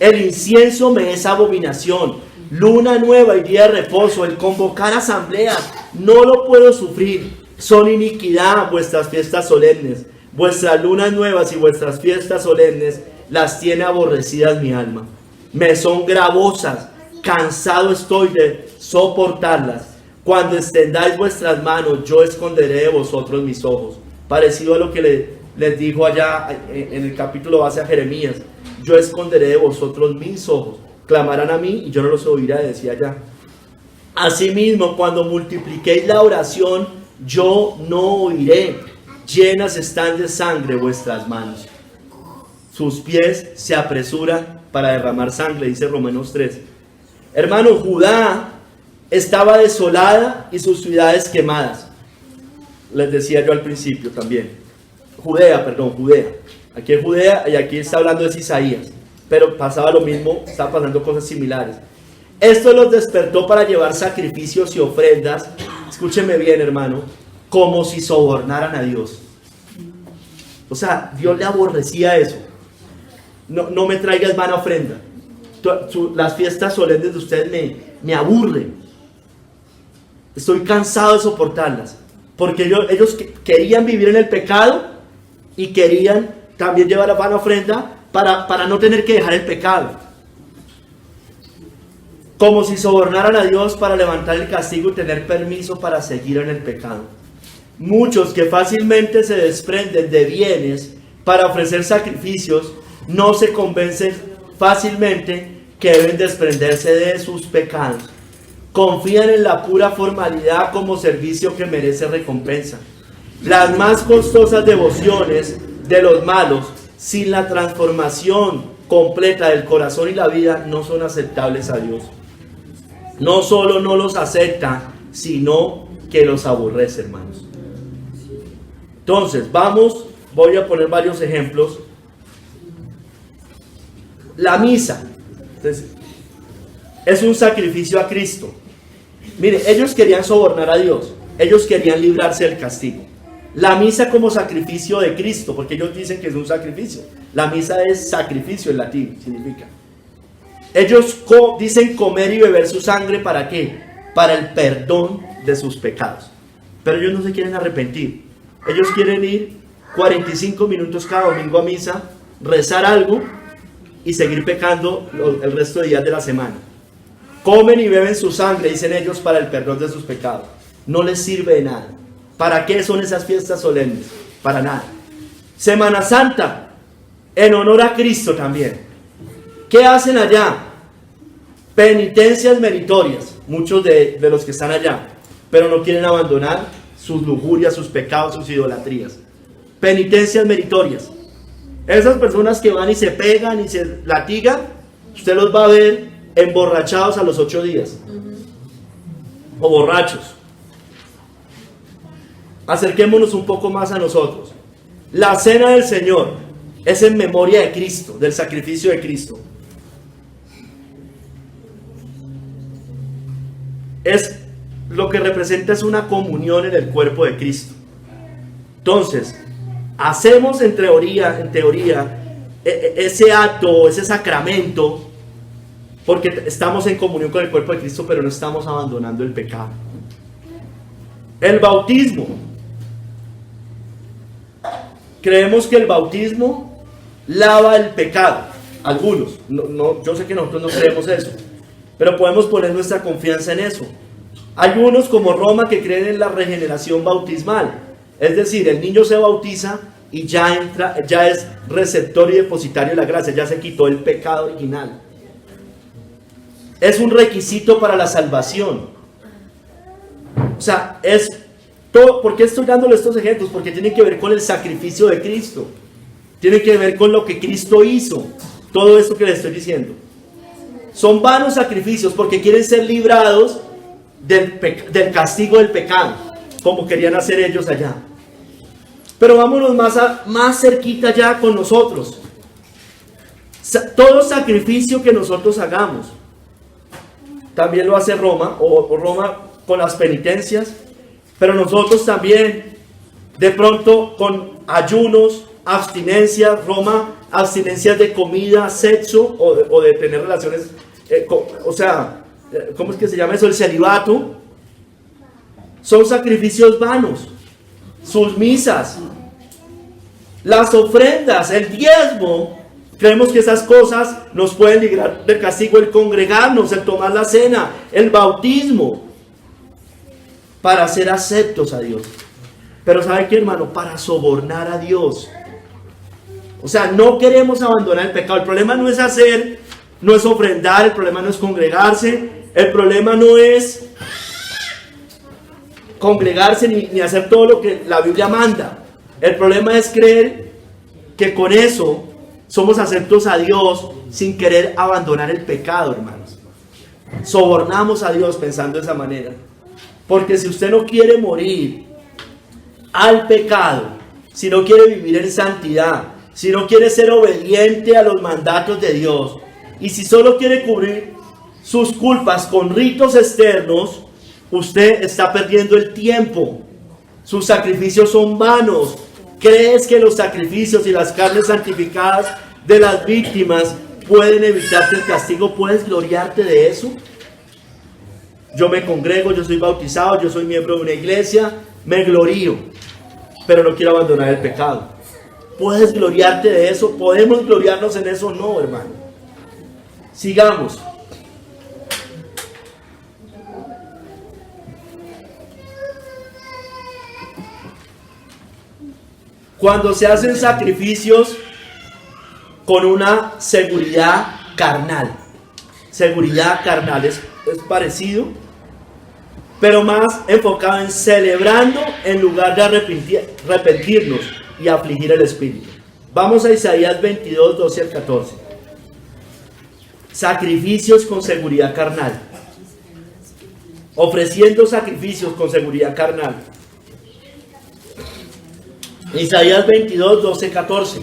El incienso me es abominación. Luna nueva y día de reposo, el convocar asambleas, no lo puedo sufrir. Son iniquidad vuestras fiestas solemnes. Vuestras lunas nuevas y vuestras fiestas solemnes las tiene aborrecidas mi alma. Me son gravosas, cansado estoy de soportarlas. Cuando extendáis vuestras manos, yo esconderé de vosotros mis ojos. Parecido a lo que les dijo allá en el capítulo base a Jeremías. Yo esconderé de vosotros mis ojos. Clamarán a mí y yo no los oiré, decía allá. Asimismo, cuando multipliquéis la oración, yo no oiré. Llenas están de sangre vuestras manos. Sus pies se apresuran para derramar sangre, dice Romanos 3. Hermano, Judá estaba desolada y sus ciudades quemadas. Les decía yo al principio también. Judea. Aquí es Judea y aquí está hablando de Isaías. Pero pasaba lo mismo, estaban pasando cosas similares. Esto los despertó para llevar sacrificios y ofrendas. Escúcheme bien, hermano. Como si sobornaran a Dios. O sea, Dios le aborrecía eso. No me traigas vana ofrenda. Las fiestas solemnes de ustedes me aburren. Estoy cansado de soportarlas. Porque ellos querían vivir en el pecado y querían también llevar la vana ofrenda para no tener que dejar el pecado. Como si sobornaran a Dios para levantar el castigo y tener permiso para seguir en el pecado. Muchos que fácilmente se desprenden de bienes para ofrecer sacrificios no se convencen fácilmente que deben desprenderse de sus pecados. Confían en la pura formalidad como servicio que merece recompensa. Las más costosas devociones de los malos, sin la transformación completa del corazón y la vida, no son aceptables a Dios. No solo no los acepta, sino que los aborrece, hermanos. Entonces, voy a poner varios ejemplos. La misa es un sacrificio a Cristo. Mire, ellos querían sobornar a Dios, ellos querían librarse del castigo. La misa como sacrificio de Cristo, porque ellos dicen que es un sacrificio. La misa es sacrificio en latín, significa. Ellos dicen comer y beber su sangre, ¿para qué? Para el perdón de sus pecados. Pero ellos no se quieren arrepentir. Ellos quieren ir 45 minutos cada domingo a misa, rezar algo y seguir pecando el resto de días de la semana. Comen y beben su sangre, dicen ellos, para el perdón de sus pecados. No les sirve de nada. ¿Para qué son esas fiestas solemnes? Para nada. Semana Santa, en honor a Cristo también. ¿Qué hacen allá? Penitencias meritorias, muchos de los que están allá, pero no quieren abandonar sus lujurias, sus pecados, sus idolatrías. Penitencias meritorias. Esas personas que van y se pegan y se latigan, usted los va a ver emborrachados a los 8 días. O borrachos. Acerquémonos un poco más a nosotros. La cena del Señor es en memoria de Cristo, del sacrificio de Cristo. Lo que representa es una comunión en el cuerpo de Cristo. Entonces, hacemos en teoría ese acto, ese sacramento, porque estamos en comunión con el cuerpo de Cristo, pero no estamos abandonando el pecado. El bautismo. Creemos que el bautismo lava el pecado. Algunos, yo sé que nosotros no creemos eso, pero podemos poner nuestra confianza en eso. Hay unos como Roma que creen en la regeneración bautismal, es decir, el niño se bautiza y ya es receptor y depositario de la gracia, ya se quitó el pecado original. Es un requisito para la salvación. O sea, es todo. ¿Por qué estoy dándole estos ejemplos? Porque tiene que ver con el sacrificio de Cristo. Tiene que ver con lo que Cristo hizo. Todo esto que les estoy diciendo. Son vanos sacrificios porque quieren ser librados del castigo del pecado, como querían hacer ellos allá. Pero vámonos más cerquita ya con nosotros. Todo sacrificio que nosotros hagamos, también lo hace Roma, o Roma con las penitencias, pero nosotros también, de pronto con ayunos, abstinencias. Roma, abstinencias de comida, sexo, o de tener relaciones, ¿cómo es que se llama eso? El celibato. Son sacrificios vanos. Sus misas, las ofrendas, el diezmo. Creemos que esas cosas nos pueden librar del castigo, el congregarnos, el tomar la cena, el bautismo, para ser aceptos a Dios. Pero ¿sabe qué, hermano? Para sobornar a Dios. O sea, no queremos abandonar el pecado. El problema no es ofrendar, el problema no es congregarse, el problema no es congregarse ni hacer todo lo que la Biblia manda. El problema es creer que con eso somos aceptos a Dios sin querer abandonar el pecado, hermanos. Sobornamos a Dios pensando de esa manera. Porque si usted no quiere morir al pecado, si no quiere vivir en santidad, si no quiere ser obediente a los mandatos de Dios, y si solo quiere cubrir sus culpas con ritos externos, usted está perdiendo el tiempo. Sus sacrificios son vanos. ¿Crees que los sacrificios y las carnes santificadas de las víctimas pueden evitarte el castigo? ¿Puedes gloriarte de eso? Yo me congrego, yo soy bautizado, yo soy miembro de una iglesia, me glorío, pero no quiero abandonar el pecado. ¿Puedes gloriarte de eso? ¿Podemos gloriarnos en eso? No, hermano. Sigamos. Cuando se hacen sacrificios con una seguridad carnal. Seguridad carnal es parecido, pero más enfocado en celebrando en lugar de arrepentirnos y afligir el espíritu. Vamos a Isaías 22, 12 al 14. Sacrificios con seguridad carnal. Ofreciendo sacrificios con seguridad carnal. Isaías 22, 12, 14.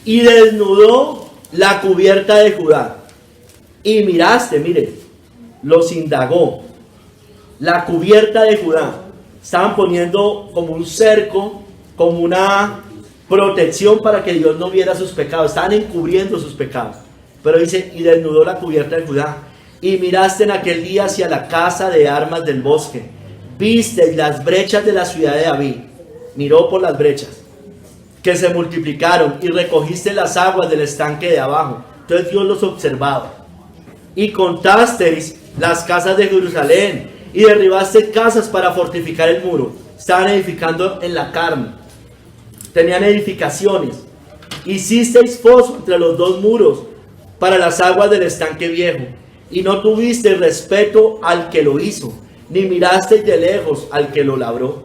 Y desnudó la cubierta de Judá. Y miraste, mire, los indagó. La cubierta de Judá. Estaban poniendo como un cerco, como una protección para que Dios no viera sus pecados. Estaban encubriendo sus pecados. Pero dice, y desnudó la cubierta de Judá. Y miraste en aquel día hacia la casa de armas del bosque. Viste las brechas de la ciudad de David. Miró por las brechas que se multiplicaron, y recogiste las aguas del estanque de abajo. Entonces Dios los observaba. Y contasteis las casas de Jerusalén, y derribaste casas para fortificar el muro. Estaban edificando en la carne. Tenían edificaciones. Hicisteis foso entre los dos muros para las aguas del estanque viejo, y no tuviste respeto al que lo hizo, ni miraste de lejos al que lo labró.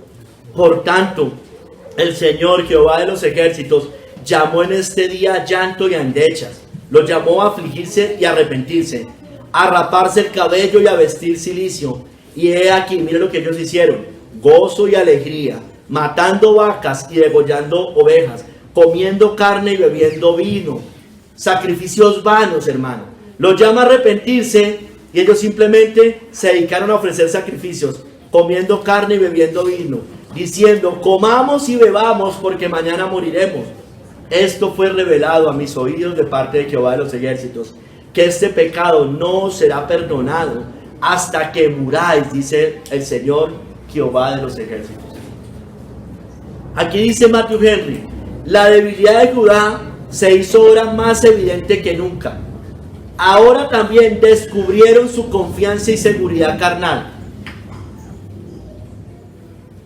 Por tanto, el Señor Jehová de los ejércitos llamó en este día llanto y endechas. Los llamó a afligirse y arrepentirse, a raparse el cabello y a vestir cilicio. Y he aquí, mire lo que ellos hicieron: gozo y alegría, matando vacas y degollando ovejas, comiendo carne y bebiendo vino. Sacrificios vanos, hermano. Los llama a arrepentirse y ellos simplemente se dedicaron a ofrecer sacrificios, comiendo carne y bebiendo vino, diciendo: comamos y bebamos porque mañana moriremos. Esto fue revelado a mis oídos de parte de Jehová de los ejércitos, que este pecado no será perdonado hasta que muráis, dice el Señor Jehová de los ejércitos. Aquí dice Matthew Henry: la debilidad de Judá se hizo ahora más evidente que nunca. ahora también descubrieron su confianza y seguridad carnal.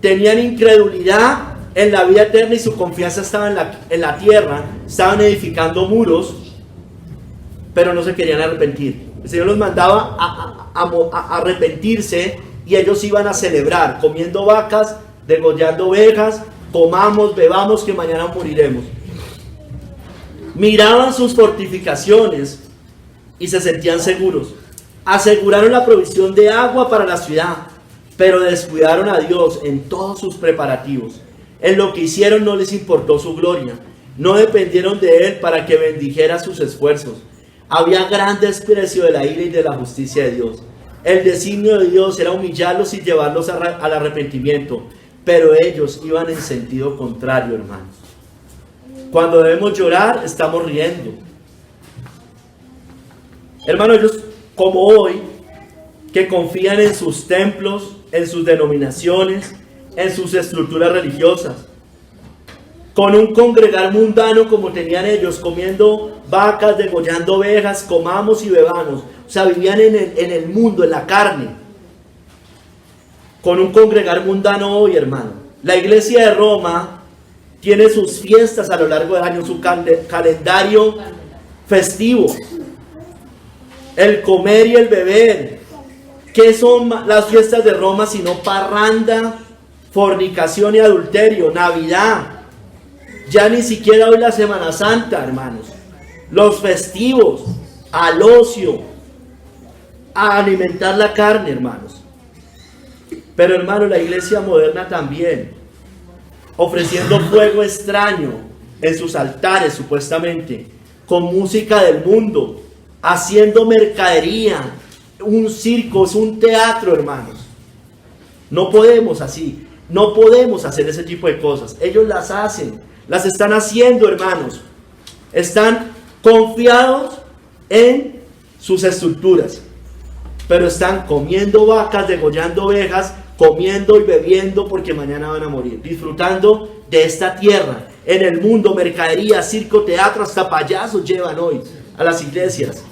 Tenían incredulidad en la vida eterna y su confianza estaba en la tierra. Estaban edificando muros, pero no se querían arrepentir. El Señor los mandaba a arrepentirse y ellos iban a celebrar, comiendo vacas, degollando ovejas, comamos, bebamos, que mañana moriremos. Miraban sus fortificaciones y se sentían seguros. Aseguraron la provisión de agua para la ciudad, pero descuidaron a Dios en todos sus preparativos. En lo que hicieron no les importó su gloria. No dependieron de Él para que bendijera sus esfuerzos. Había gran desprecio de la ira y de la justicia de Dios. El designio de Dios era humillarlos y llevarlos al arrepentimiento, pero ellos iban en sentido contrario, hermanos. Cuando debemos llorar, estamos riendo. Hermanos, ellos como hoy, que confían en sus templos, en sus denominaciones, en sus estructuras religiosas, con un congregar mundano como tenían ellos, comiendo vacas, degollando ovejas, comamos y bebamos. O sea, vivían en el mundo, en la carne, con un congregar mundano hoy, hermano. La iglesia de Roma tiene sus fiestas a lo largo del año, su calendario festivo, el comer y el beber. ¿Qué son las fiestas de Roma sino parranda, fornicación y adulterio? Navidad. Ya ni siquiera hoy la Semana Santa, hermanos. Los festivos, al ocio, a alimentar la carne, hermanos. Pero, hermanos, la iglesia moderna también, ofreciendo fuego extraño en sus altares, supuestamente, con música del mundo, haciendo mercadería, un circo, es un teatro, hermanos. No podemos así, no podemos hacer ese tipo de cosas. Ellos las hacen, las están haciendo, hermanos. Están confiados en sus estructuras, pero están comiendo vacas, degollando ovejas, comiendo y bebiendo porque mañana van a morir, disfrutando de esta tierra. En el mundo, mercadería, circo, teatro, hasta payasos llevan hoy a las iglesias.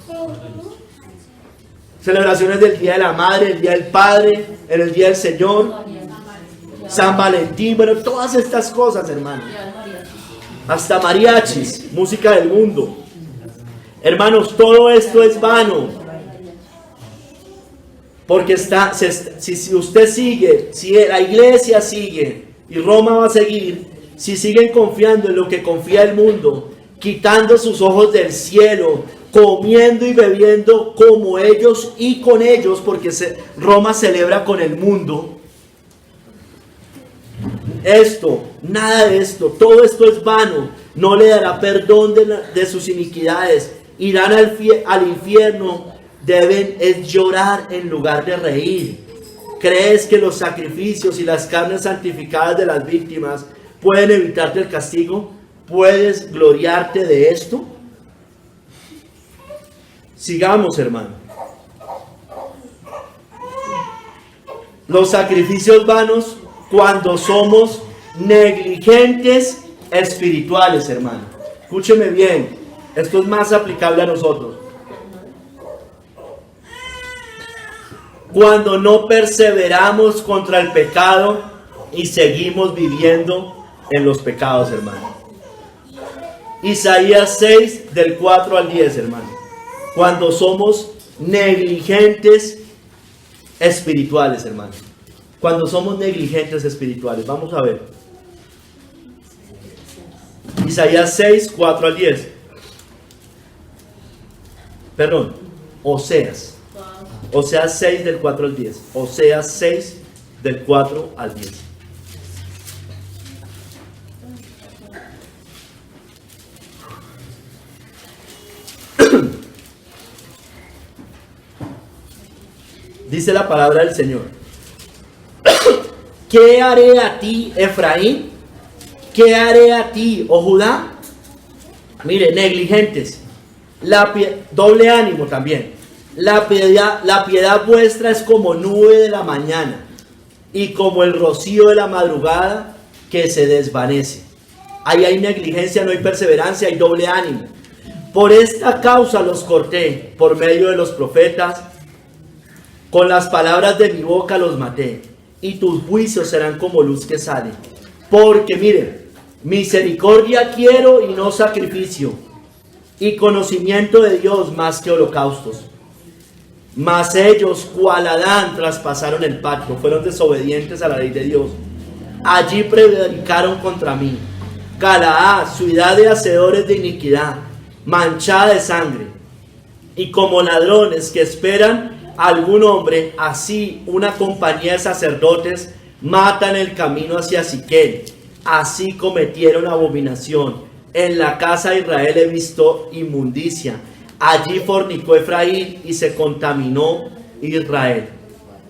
Celebraciones del Día de la Madre, el Día del Padre, en el Día del Señor, San Valentín, bueno, todas estas cosas, hermanos. Hasta mariachis, música del mundo. Hermanos, todo esto es vano. Porque si usted sigue, si la iglesia sigue, y Roma va a seguir, si siguen confiando en lo que confía el mundo, quitando sus ojos del cielo, comiendo y bebiendo como ellos y con ellos, porque Roma celebra con el mundo. Nada de esto, todo esto es vano. No le dará perdón de sus iniquidades. Irán al infierno. Deben llorar en lugar de reír. ¿Crees que los sacrificios y las carnes santificadas de las víctimas pueden evitarte el castigo? ¿Puedes gloriarte de esto? Sigamos, hermano. Los sacrificios vanos cuando somos negligentes espirituales, hermano. Escúcheme bien, esto es más aplicable a nosotros. Cuando no perseveramos contra el pecado y seguimos viviendo en los pecados, hermano. Isaías 6, del 4 al 10, hermano. Cuando somos negligentes espirituales, hermano. Cuando somos negligentes espirituales. Vamos a ver. Isaías 6, 4 al 10. Perdón, Oseas 6 del 4 al 10. Oseas 6 del 4 al 10. Dice la palabra del Señor. ¿Qué haré a ti, Efraín? ¿Qué haré a ti, oh Judá? Mire, negligentes. Doble ánimo también. La piedad vuestra es como nube de la mañana y como el rocío de la madrugada que se desvanece. Ahí hay negligencia, no hay perseverancia, hay doble ánimo. Por esta causa los corté por medio de los profetas, con las palabras de mi boca los maté, y tus juicios serán como luz que sale. Porque miren, misericordia quiero y no sacrificio, y conocimiento de Dios más que holocaustos. Mas ellos, cual Adán, traspasaron el pacto, fueron desobedientes a la ley de Dios. Allí prevaricaron contra mí. Galaad, ciudad de hacedores de iniquidad, manchada de sangre, y como ladrones que esperan a algún hombre, así una compañía de sacerdotes matan el camino hacia Siquén. Así cometieron abominación. En la casa de Israel he visto inmundicia. Allí fornicó Efraín y se contaminó Israel.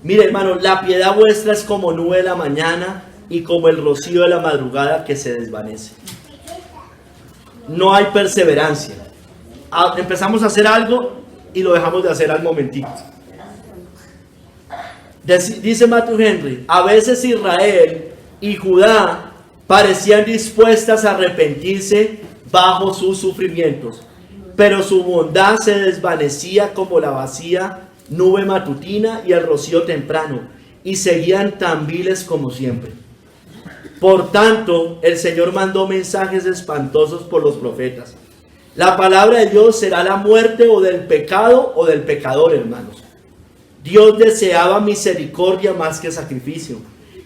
Mire, hermano, la piedad vuestra es como nube de la mañana y como el rocío de la madrugada que se desvanece. No hay perseverancia. Empezamos a hacer algo y lo dejamos de hacer al momentito. Dice Matthew Henry, a veces Israel y Judá parecían dispuestas a arrepentirse bajo sus sufrimientos, pero su bondad se desvanecía como la vacía nube matutina y el rocío temprano, y seguían tan viles como siempre. Por tanto, el Señor mandó mensajes espantosos por los profetas. La palabra de Dios será la muerte o del pecado o del pecador, hermanos. Dios deseaba misericordia más que sacrificio,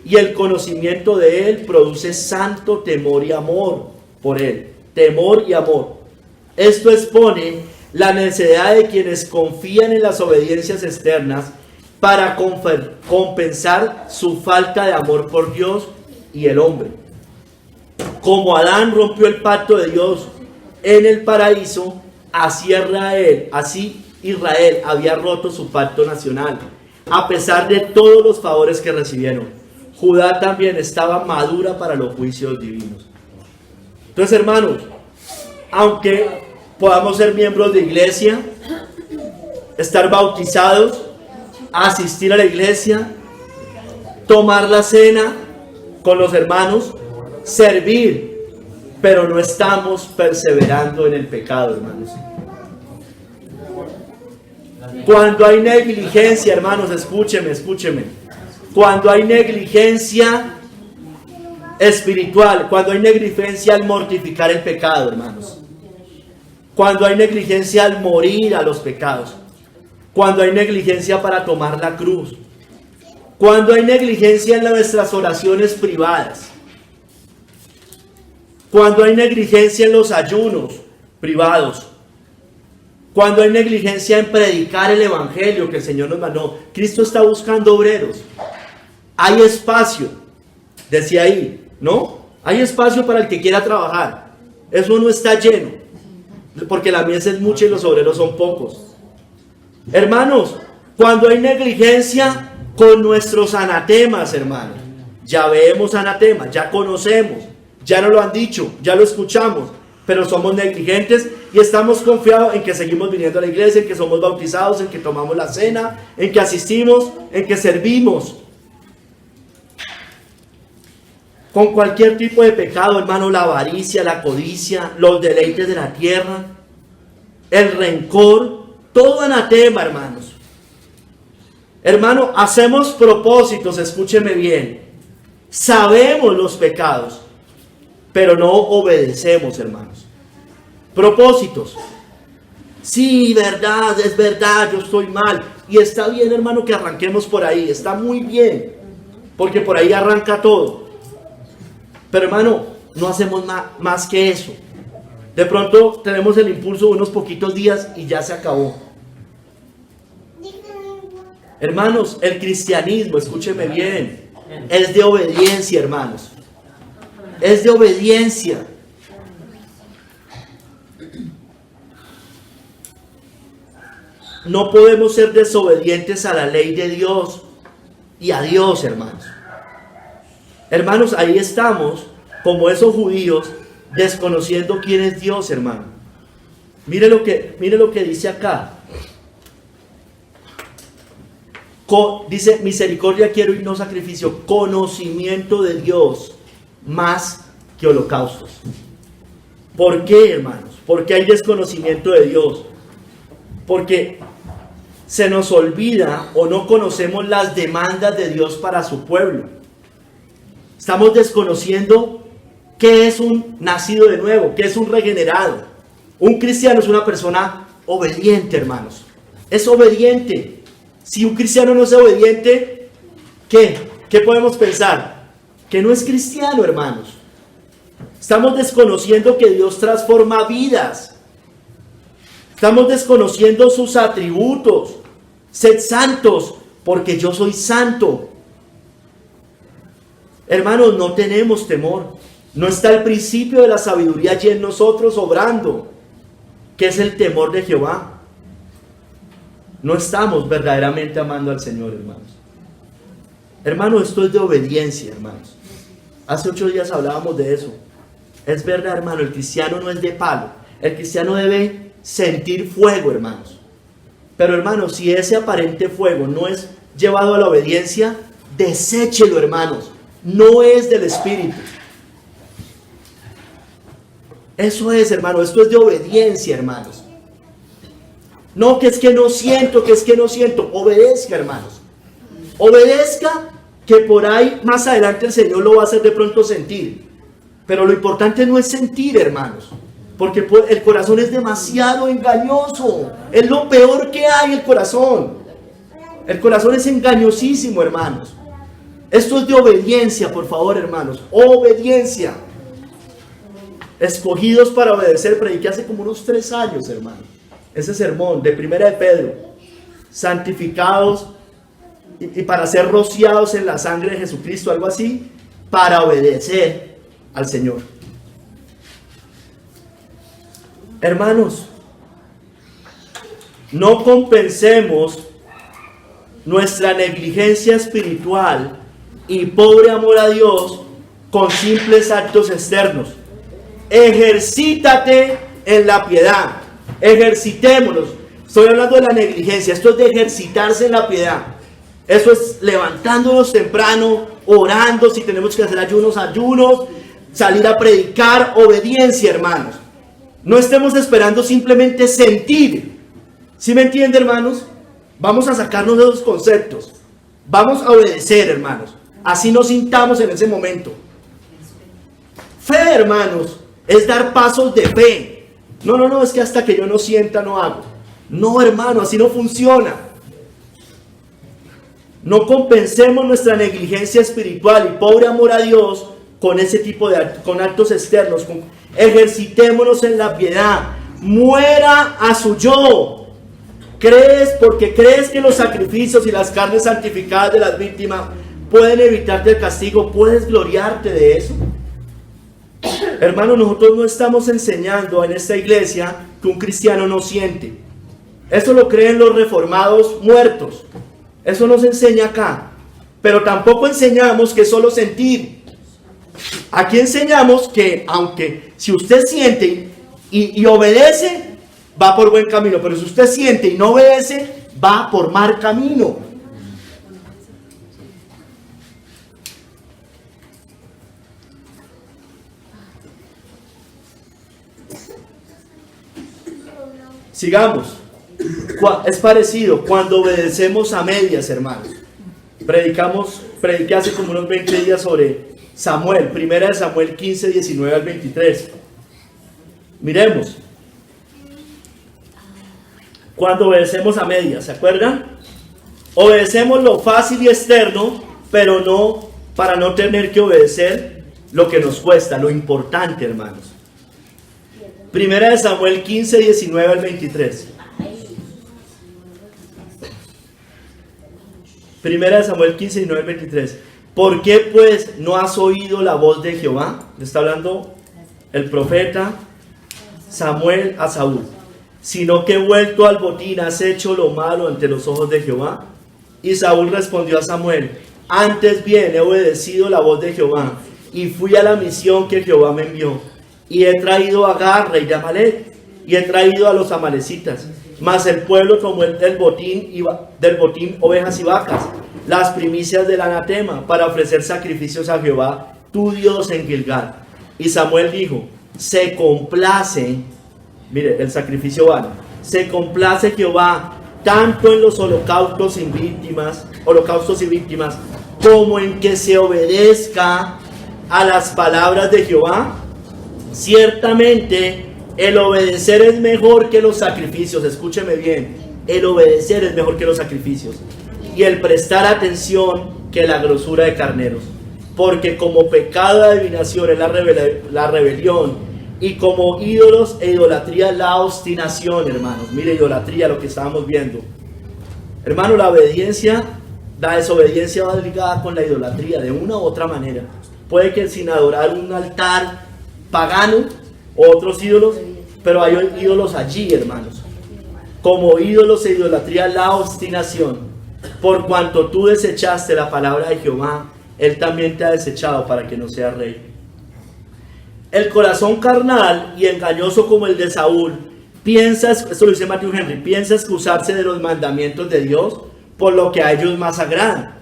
y el conocimiento de Él produce santo temor y amor por Él. Temor y amor. Esto expone la necesidad de quienes confían en las obediencias externas para compensar su falta de amor por Dios y el hombre. Como Adán rompió el pacto de Dios en el paraíso, así Israel había roto su pacto nacional, a pesar de todos los favores que recibieron. Judá también estaba madura para los juicios divinos. Entonces, hermanos, aunque podamos ser miembros de iglesia, estar bautizados, asistir a la iglesia, tomar la cena con los hermanos, servir, pero no estamos perseverando en el pecado, hermanos. Cuando hay negligencia, hermanos, escúcheme. Cuando hay negligencia espiritual, cuando hay negligencia al mortificar el pecado, hermanos. Cuando hay negligencia al morir a los pecados. Cuando hay negligencia para tomar la cruz. Cuando hay negligencia en nuestras oraciones privadas. Cuando hay negligencia en los ayunos privados. Cuando hay negligencia en predicar el evangelio que el Señor nos mandó. Cristo está buscando obreros. Hay espacio, decía ahí, ¿no? Hay espacio para el que quiera trabajar. Eso no está lleno, porque la mies es mucha y los obreros son pocos. Hermanos, cuando hay negligencia con nuestros anatemas, hermanos, ya vemos anatemas, ya conocemos, ya nos lo han dicho, ya lo escuchamos, pero somos negligentes y estamos confiados en que seguimos viniendo a la iglesia, en que somos bautizados, en que tomamos la cena, en que asistimos, en que servimos. Con cualquier tipo de pecado, hermano, la avaricia, la codicia, los deleites de la tierra, el rencor, todo anatema, hermanos. Hermano, hacemos propósitos, escúcheme bien. Sabemos los pecados, pero no obedecemos, hermanos. Propósitos. Sí, verdad, es verdad, yo estoy mal. Y está bien, hermano, que arranquemos por ahí. Está muy bien, porque por ahí arranca todo. Pero, hermano, no hacemos más que eso. De pronto tenemos el impulso de unos poquitos días y ya se acabó. Hermanos, el cristianismo, escúcheme bien, es de obediencia, hermanos. Es de obediencia. No podemos ser desobedientes a la ley de Dios y a Dios, hermanos. Hermanos, ahí estamos, como esos judíos, desconociendo quién es Dios, hermano. Mire lo que dice acá. Dice, misericordia quiero y no sacrificio, conocimiento de Dios más que holocaustos. ¿Por qué, hermanos? porque hay desconocimiento de Dios, porque se nos olvida o no conocemos las demandas de Dios para su pueblo. Estamos desconociendo qué es un nacido de nuevo, qué es un regenerado. Un cristiano es una persona obediente, hermanos. Es obediente. Si un cristiano no es obediente, ¿qué? ¿Qué podemos pensar? Que no es cristiano, hermanos. Estamos desconociendo que Dios transforma vidas. Estamos desconociendo sus atributos. Sed santos, porque yo soy santo. Hermanos, no tenemos temor. No está el principio de la sabiduría allí en nosotros obrando, que es el temor de Jehová. No estamos verdaderamente amando al Señor, hermanos. Hermanos, esto es de obediencia, hermanos. Hace 8 días hablábamos de eso. Es verdad, hermano, el cristiano no es de palo. El cristiano debe sentir fuego, hermanos. Pero, hermanos, si ese aparente fuego no es llevado a la obediencia, deséchelo, hermanos. No es del Espíritu. Eso es, hermano. Esto es de obediencia, hermanos. No, que es que no siento, que es que no siento. Obedezca, hermanos. Obedezca, que por ahí más adelante el Señor lo va a hacer de pronto sentir. Pero lo importante no es sentir, hermanos. Porque el corazón es demasiado engañoso. Es lo peor que hay, el corazón. El corazón es engañosísimo, hermanos. Esto es de obediencia, por favor, hermanos. Obediencia. Escogidos para obedecer. Prediqué hace como unos 3 años, hermano. Ese sermón de Primera de Pedro. Santificados y para ser rociados en la sangre de Jesucristo, algo así, para obedecer al Señor. Hermanos, no compensemos nuestra negligencia espiritual y pobre amor a Dios con simples actos externos. Ejercítate en la piedad. Ejercitémonos. Estoy hablando de la negligencia. Esto es de ejercitarse en la piedad. Eso es levantándonos temprano, orando, si tenemos que hacer ayunos, salir a predicar, obediencia, hermanos. No estemos esperando simplemente sentir. ¿Sí me entiende, hermanos? Vamos a sacarnos de esos conceptos. Vamos a obedecer, hermanos. Así nos sintamos en ese momento. Fe, hermanos, es dar pasos de fe. No, es que hasta que yo no sienta no hago. No, hermano, así no funciona. No compensemos nuestra negligencia espiritual y pobre amor a Dios con ese tipo de con actos externos. Ejercitémonos en la piedad. Muera a su yo. Porque crees que los sacrificios y las carnes santificadas de las víctimas pueden evitarte el castigo. ¿Puedes gloriarte de eso? Hermano, nosotros no estamos enseñando en esta iglesia que un cristiano no siente. Eso lo creen los reformados muertos. Eso no se enseña acá. Pero tampoco enseñamos que solo sentir. Aquí enseñamos que aunque si usted siente y obedece, va por buen camino. Pero si usted siente y no obedece, va por mal camino. Sigamos. Es parecido cuando obedecemos a medias, hermanos. Prediqué hace como unos 20 días sobre Samuel, primera de Samuel 15, 19 al 23. Miremos. Cuando obedecemos a medias, ¿se acuerdan? Obedecemos lo fácil y externo, pero no para no tener que obedecer lo que nos cuesta, lo importante, hermanos. Primera de Samuel 15, 19 al 23. Primera de Samuel 15, 19 al 23. ¿Por qué pues no has oído la voz de Jehová? Le está hablando el profeta Samuel a Saúl. Sino que vuelto al botín has hecho lo malo ante los ojos de Jehová. Y Saúl respondió a Samuel: antes bien he obedecido la voz de Jehová y fui a la misión que Jehová me envió. Y he traído a Agar, rey de Amalec, y he traído a los amalecitas. Mas el pueblo tomó del botín ovejas y vacas, las primicias del anatema, para ofrecer sacrificios a Jehová, tu Dios, en Gilgal. Y Samuel dijo: se complace Mire, el sacrificio vano. Se complace Jehová tanto en los holocaustos y víctimas, como en que se obedezca a las palabras de Jehová. Ciertamente, el obedecer es mejor que los sacrificios. Escúcheme bien, el obedecer es mejor que los sacrificios, y el prestar atención que la grosura de carneros. Porque como pecado de adivinación es la rebelión, y como ídolos e idolatría la obstinación, hermanos. Mire, idolatría, lo que estábamos viendo. Hermano, la desobediencia va ligada con la idolatría de una u otra manera. Puede que sin adorar un altar pagano o otros ídolos, pero hay ídolos allí, hermanos. Como ídolos e idolatría la obstinación. Por cuanto tú desechaste la palabra de Jehová, Él también te ha desechado para que no seas rey. El corazón carnal y engañoso como el de Saúl esto lo dice Matthew Henry, piensa excusarse de los mandamientos de Dios por lo que a ellos más agradan.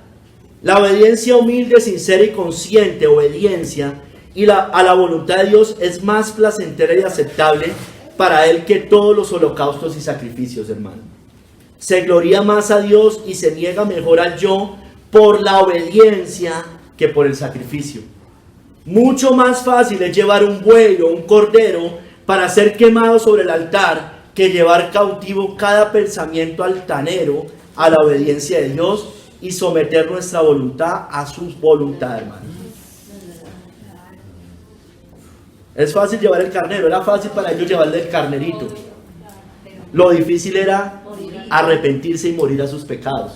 La obediencia humilde, sincera y consciente obediencia a la voluntad de Dios es más placentera y aceptable para Él que todos los holocaustos y sacrificios, hermano. Se gloria más a Dios y se niega mejor al yo por la obediencia que por el sacrificio. Mucho más fácil es llevar un buey o un cordero para ser quemado sobre el altar que llevar cautivo cada pensamiento altanero a la obediencia de Dios y someter nuestra voluntad a su voluntad, hermano. Es fácil llevar el carnero, era fácil para ellos llevar el carnerito. Lo difícil era arrepentirse y morir a sus pecados.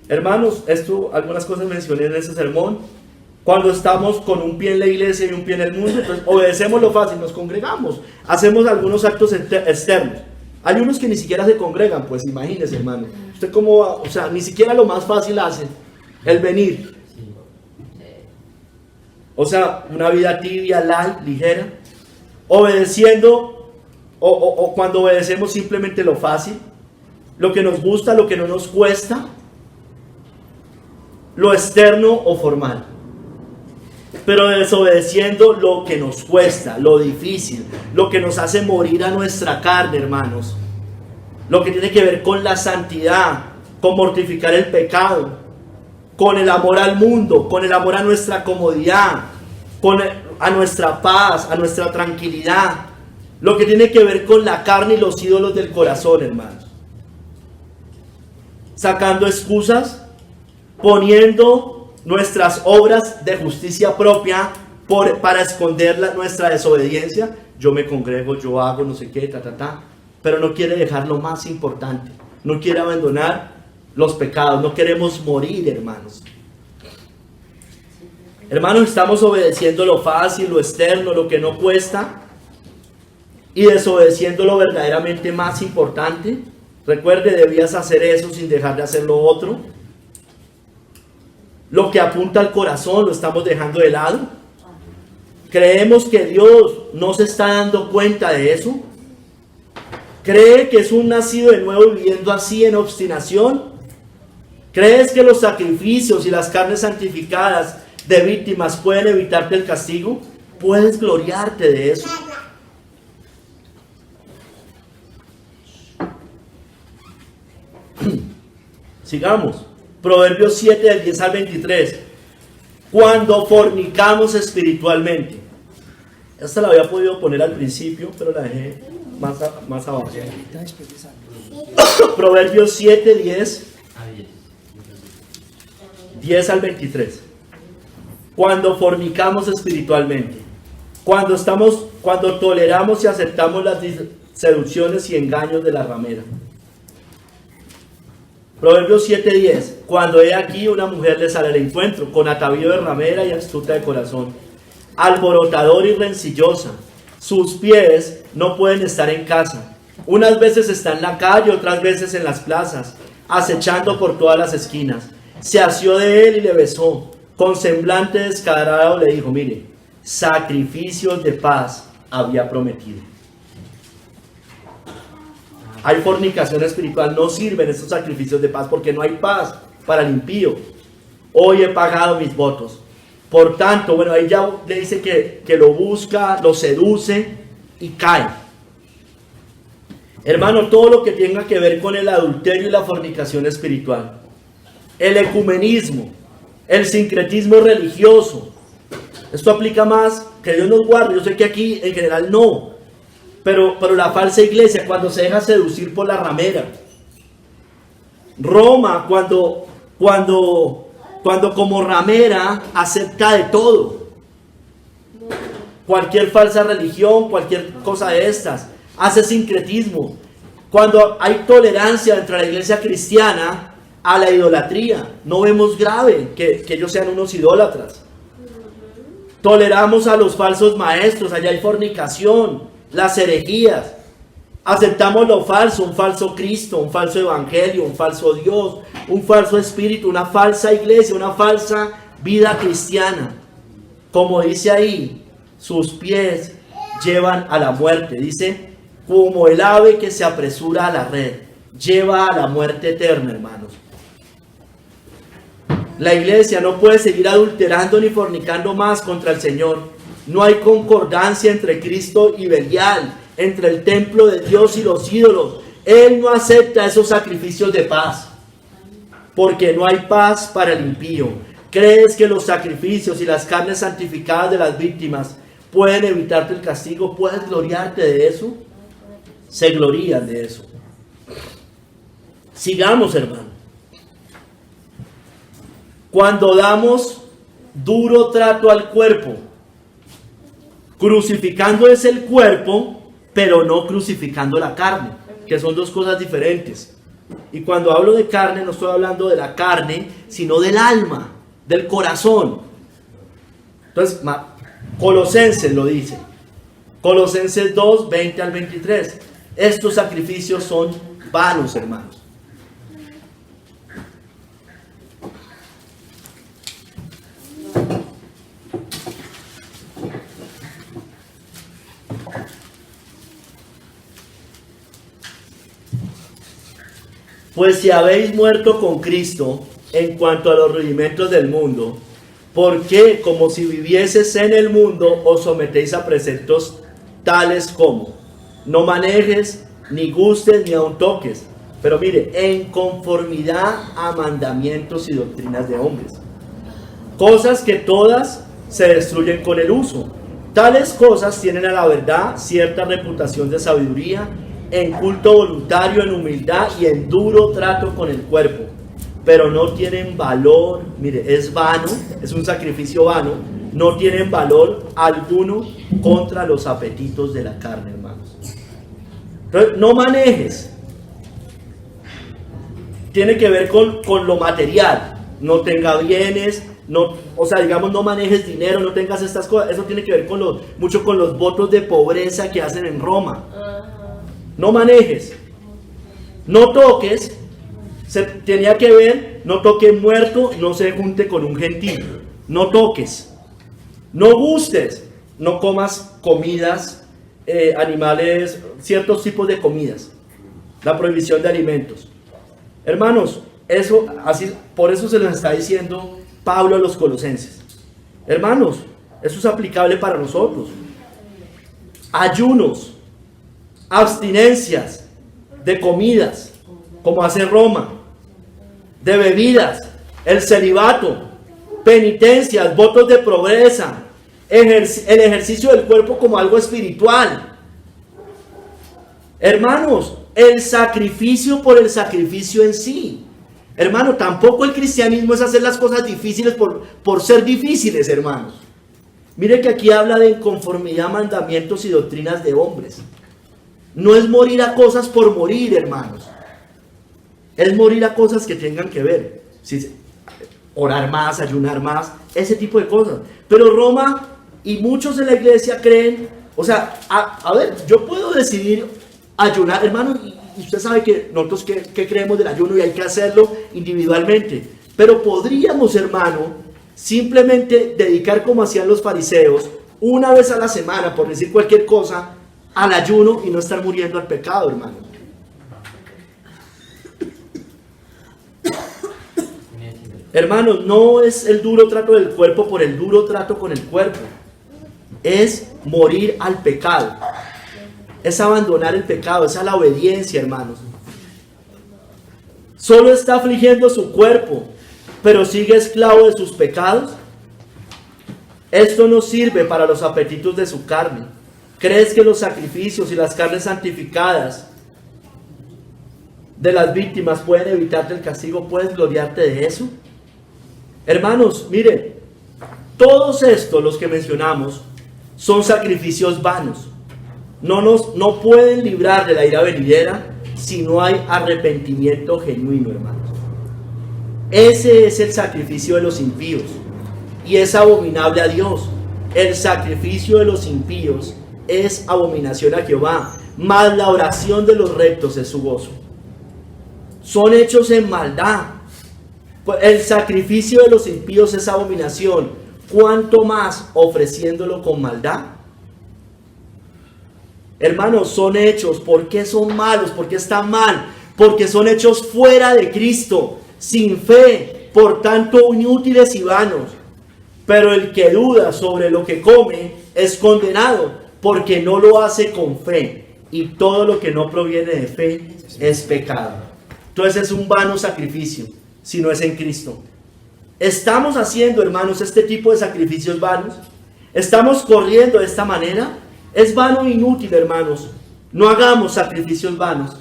Hermanos, algunas cosas mencioné en ese sermón. Cuando estamos con un pie en la iglesia y un pie en el mundo, entonces obedecemos lo fácil, nos congregamos, hacemos algunos actos externos. Hay unos que ni siquiera se congregan, pues imagínese, hermano. Usted cómo va, o sea, ni siquiera lo más fácil hace, el venir. O sea, una vida tibia, light, ligera, obedeciendo, o cuando obedecemos simplemente lo fácil, lo que nos gusta, lo que no nos cuesta, lo externo o formal. Pero desobedeciendo lo que nos cuesta, lo difícil, lo que nos hace morir a nuestra carne, hermanos. Lo que tiene que ver con la santidad, con mortificar el pecado, con el amor al mundo, con el amor a nuestra comodidad, a nuestra paz, a nuestra tranquilidad. Lo que tiene que ver con la carne y los ídolos del corazón, hermanos. Sacando excusas, poniendo nuestras obras de justicia propia para esconder nuestra desobediencia. Yo me congrego, yo hago no sé qué, pero no quiere dejar lo más importante. No quiere abandonar los pecados. No queremos morir, hermanos. Hermanos, estamos obedeciendo lo fácil, lo externo, lo que no cuesta, y desobedeciendo lo verdaderamente más importante. Recuerde, debías hacer eso sin dejar de hacer lo otro. Lo que apunta al corazón lo estamos dejando de lado. ¿Creemos que Dios no se está dando cuenta de eso? ¿Cree que es un nacido de nuevo viviendo así en obstinación? ¿Crees que los sacrificios y las carnes santificadas de víctimas pueden evitarte el castigo? ¿Puedes gloriarte de eso? Sigamos. Proverbios 7, del 10 al 23. Cuando fornicamos espiritualmente. Esta la había podido poner al principio, pero la dejé más abajo. Proverbios 7, 10 al 23. Cuando fornicamos espiritualmente. Cuando toleramos y aceptamos las seducciones y engaños de la ramera. Proverbios 7:10. Cuando he aquí una mujer le sale al encuentro, con atavío de ramera y astuta de corazón, alborotador y rencillosa. Sus pies no pueden estar en casa. Unas veces está en la calle, otras veces en las plazas, acechando por todas las esquinas. Se asió de él y le besó. Con semblante descarado le dijo: mire, sacrificios de paz había prometido. Hay fornicación espiritual, no sirven estos sacrificios de paz porque no hay paz para el impío. Hoy he pagado mis votos. Por tanto, bueno, ahí ya le dice que lo busca, lo seduce, y cae. Hermano, todo lo que tenga que ver con el adulterio y la fornicación espiritual, el ecumenismo, el sincretismo religioso, esto aplica más, que Dios nos guarde. Yo sé que aquí en general no, pero la falsa iglesia, cuando se deja seducir por la ramera. Roma, cuando como ramera acepta de todo, cualquier falsa religión, cualquier cosa de estas, hace sincretismo. Cuando hay tolerancia dentro de la iglesia cristiana a la idolatría, no vemos grave que ellos sean unos idólatras. Toleramos a los falsos maestros, allá hay fornicación, las herejías. Aceptamos lo falso, un falso Cristo, un falso evangelio, un falso Dios, un falso espíritu, una falsa iglesia, una falsa vida cristiana. Como dice ahí, sus pies llevan a la muerte. Dice, como el ave que se apresura a la red, lleva a la muerte eterna, hermanos. La iglesia no puede seguir adulterando ni fornicando más contra el Señor. No hay concordancia entre Cristo y Belial, entre el templo de Dios y los ídolos. Él no acepta esos sacrificios de paz, porque no hay paz para el impío. ¿Crees que los sacrificios y las carnes santificadas de las víctimas pueden evitarte el castigo? ¿Puedes gloriarte de eso? Se glorían de eso. Sigamos, hermano. Cuando damos duro trato al cuerpo, crucificando es el cuerpo, pero no crucificando la carne, que son dos cosas diferentes. Y cuando hablo de carne, no estoy hablando de la carne, sino del alma, del corazón. Entonces, Colosenses lo dice. Colosenses 2, 20 al 23. Estos sacrificios son vanos, hermanos. Pues si habéis muerto con Cristo en cuanto a los rudimentos del mundo, ¿por qué, como si vivieses en el mundo, os sometéis a preceptos tales como no manejes, ni gustes, ni aun toques? Pero mire, en conformidad a mandamientos y doctrinas de hombres. Cosas que todas se destruyen con el uso. Tales cosas tienen a la verdad cierta reputación de sabiduría, en culto voluntario, en humildad y en duro trato con el cuerpo, pero no tienen valor. Mire, es vano, es un sacrificio vano, no tienen valor alguno contra los apetitos de la carne, hermanos. Entonces, no manejes, tiene que ver con lo material, no tenga bienes, no, o sea, digamos, no manejes dinero, no tengas estas cosas. Eso tiene que ver mucho con los votos de pobreza que hacen en Roma. No manejes, no toques, tenía que ver, no toque muerto, no se junte con un gentil, no toques, no gustes, no comas comidas, animales, ciertos tipos de comidas, la prohibición de alimentos. Hermanos, por eso se les está diciendo Pablo a los colosenses. Hermanos, eso es aplicable para nosotros. Ayunos, abstinencias de comidas, como hace Roma, de bebidas, el celibato, penitencias, votos de pobreza, el ejercicio del cuerpo como algo espiritual. Hermanos, el sacrificio por el sacrificio en sí. Hermano, tampoco el cristianismo es hacer las cosas difíciles por ser difíciles, hermanos. Mire que aquí habla de conformidad a mandamientos y doctrinas de hombres. No es morir a cosas por morir, hermanos. Es morir a cosas que tengan que ver. Sí, orar más, ayunar más, ese tipo de cosas. Pero Roma y muchos en la iglesia creen, o sea, a ver, yo puedo decidir ayunar, hermano, y usted sabe que nosotros que creemos del ayuno y hay que hacerlo individualmente. Pero podríamos, hermano, simplemente dedicar como hacían los fariseos, una vez a la semana, por decir cualquier cosa, al ayuno y no estar muriendo al pecado, hermano. Hermanos, no es el duro trato del cuerpo por el duro trato con el cuerpo. Es morir al pecado. es abandonar el pecado, es a la obediencia, hermanos. Solo está afligiendo su cuerpo, pero sigue esclavo de sus pecados. Esto no sirve para los apetitos de su carne. ¿Crees que los sacrificios y las carnes santificadas de las víctimas pueden evitarte el castigo? ¿Puedes gloriarte de eso? Hermanos, miren, todos estos, los que mencionamos, son sacrificios vanos. No pueden librar de la ira venidera si no hay arrepentimiento genuino, hermanos. Ese es el sacrificio de los impíos y es abominable a Dios. El sacrificio de los impíos es abominación a Jehová, mas la oración de los rectos es su gozo. Son hechos en maldad. El sacrificio de los impíos es abominación, ¿cuánto más ofreciéndolo con maldad? Hermanos, son hechos. ¿Por qué son malos? ¿Por qué están mal? Porque son hechos fuera de Cristo, sin fe, por tanto inútiles y vanos. Pero el que duda sobre lo que come es condenado, porque no lo hace con fe, y todo lo que no proviene de fe es pecado. Entonces es un vano sacrificio si no es en Cristo. ¿Estamos haciendo, hermanos, este tipo de sacrificios vanos? ¿Estamos corriendo de esta manera? Es vano e inútil, hermanos. No hagamos sacrificios vanos.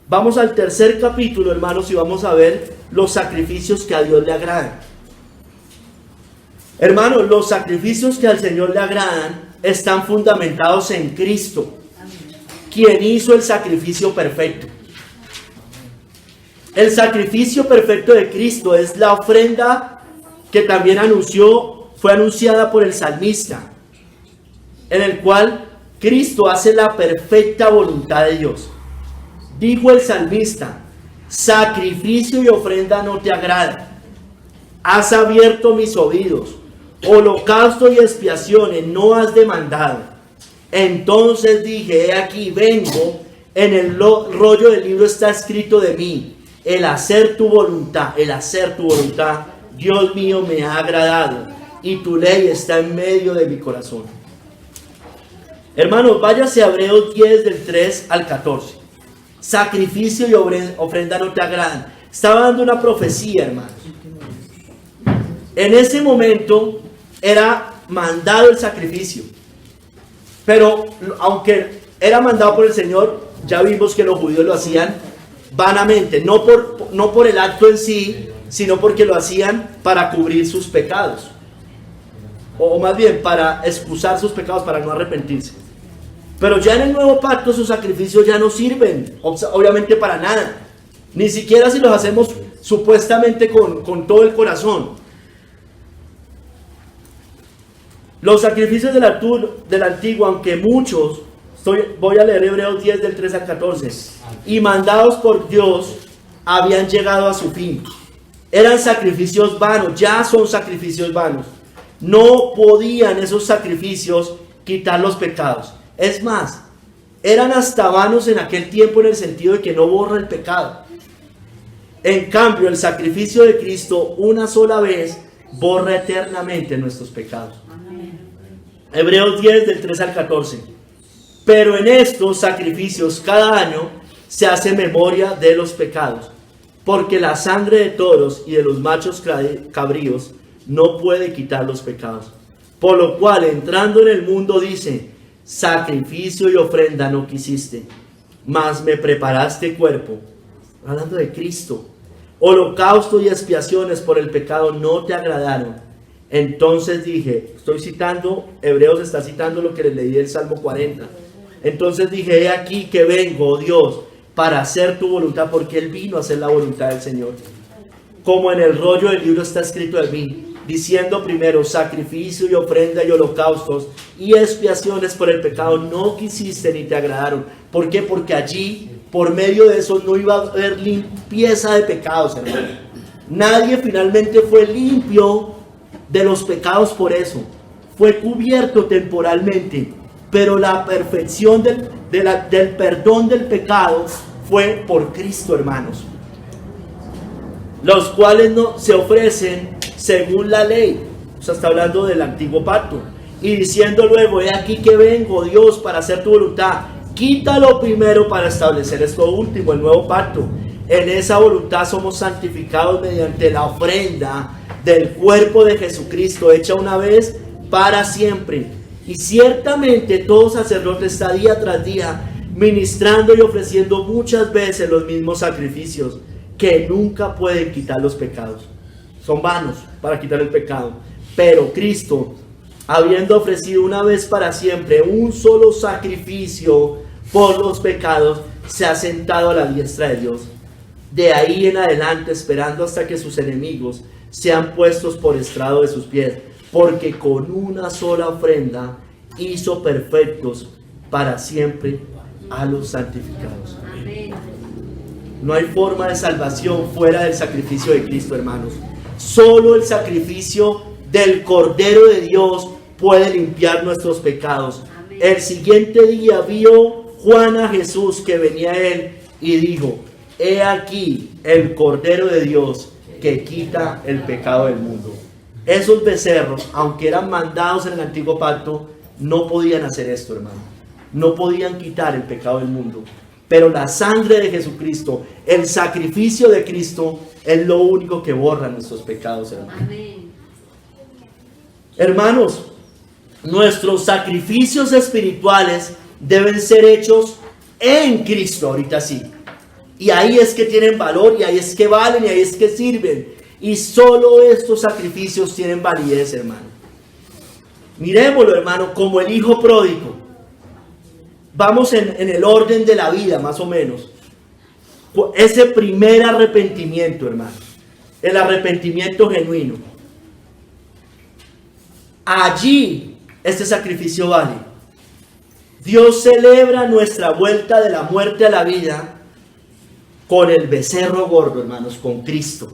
Vamos al tercer capítulo, hermanos, y vamos a ver los sacrificios que a Dios le agradan. Hermanos, los sacrificios que al Señor le agradan están fundamentados en Cristo, quien hizo el sacrificio perfecto. El sacrificio perfecto de Cristo es la ofrenda que también fue anunciada por el salmista, en el cual Cristo hace la perfecta voluntad de Dios. Dijo el salmista: sacrificio y ofrenda no te agrada. Has abierto mis oídos, holocausto y expiaciones no has demandado. Entonces dije: he aquí vengo, en el rollo del libro está escrito de mí, el hacer tu voluntad, Dios mío, me ha agradado, y tu ley está en medio de mi corazón. Hermanos, váyase a Hebreos 10 del 3 al 14. Sacrificio y ofrenda no te agradan. Estaba dando una profecía, hermanos. En ese momento era mandado el sacrificio, pero aunque era mandado por el Señor, ya vimos que los judíos lo hacían vanamente, no por el acto en sí, sino porque lo hacían para cubrir sus pecados, o más bien para excusar sus pecados, para no arrepentirse. Pero ya en el nuevo pacto sus sacrificios ya no sirven, obviamente, para nada, ni siquiera si los hacemos supuestamente con todo el corazón. Los sacrificios del antiguo, aunque muchos, voy a leer Hebreos 10 del 3 al 14, y mandados por Dios, habían llegado a su fin. Eran sacrificios vanos, ya son sacrificios vanos. No podían esos sacrificios quitar los pecados. Es más, eran hasta vanos en aquel tiempo, en el sentido de que no borra el pecado. En cambio, el sacrificio de Cristo una sola vez borra eternamente nuestros pecados. Hebreos 10 del 3 al 14. Pero en estos sacrificios cada año se hace memoria de los pecados, porque la sangre de toros y de los machos cabríos no puede quitar los pecados. Por lo cual, entrando en el mundo, dice: sacrificio y ofrenda no quisiste, mas me preparaste cuerpo. Hablando de Cristo. Holocausto y expiaciones por el pecado no te agradaron. Entonces dije, estoy citando, Hebreos está citando lo que les leí del Salmo 40. Entonces dije: he aquí que vengo, oh Dios, para hacer tu voluntad, porque Él vino a hacer la voluntad del Señor. Como en el rollo del libro está escrito de mí, diciendo primero: sacrificio y ofrenda y holocaustos y expiaciones por el pecado no quisiste ni te agradaron. ¿Por qué? Porque allí, por medio de eso, no iba a haber limpieza de pecados, hermano. Nadie finalmente fue limpio de los pecados por eso. Fue cubierto temporalmente, pero la perfección del perdón del pecado fue por Cristo, hermanos. Los cuales no se ofrecen según la ley. O sea, está hablando del antiguo pacto. y diciendo luego: he aquí que vengo, Dios, para hacer tu voluntad. Quítalo primero para establecer esto último, el nuevo pacto. En esa voluntad somos santificados mediante la ofrenda del cuerpo de Jesucristo, hecha una vez para siempre. Y ciertamente todo sacerdote está día tras día ministrando y ofreciendo muchas veces los mismos sacrificios que nunca pueden quitar los pecados. Son vanos para quitar el pecado. Pero Cristo, habiendo ofrecido una vez para siempre un solo sacrificio por los pecados, se ha sentado a la diestra de Dios. De ahí en adelante, esperando hasta que sus enemigos sean puestos por estrado de sus pies, porque con una sola ofrenda hizo perfectos para siempre a los santificados. No hay forma de salvación fuera del sacrificio de Cristo, hermanos. Solo el sacrificio del Cordero de Dios puede limpiar nuestros pecados. El siguiente día vio Juan a Jesús que venía a él y dijo: he aquí el Cordero de Dios que quita el pecado del mundo. Esos becerros, aunque eran mandados en el antiguo pacto, no podían hacer esto, hermano. No podían quitar el pecado del mundo. Pero la sangre de Jesucristo, el sacrificio de Cristo, es lo único que borra nuestros pecados, hermano. Amén. Hermanos, nuestros sacrificios espirituales deben ser hechos en Cristo, ahorita sí. Y ahí es que tienen valor, y ahí es que valen, y ahí es que sirven. Y solo estos sacrificios tienen validez, hermano. Mirémoslo, hermano, como el hijo pródigo. Vamos en el orden de la vida, más o menos. Ese primer arrepentimiento, hermano. El arrepentimiento genuino. Allí, este sacrificio vale. Dios celebra nuestra vuelta de la muerte a la vida con el becerro gordo, hermanos, con Cristo.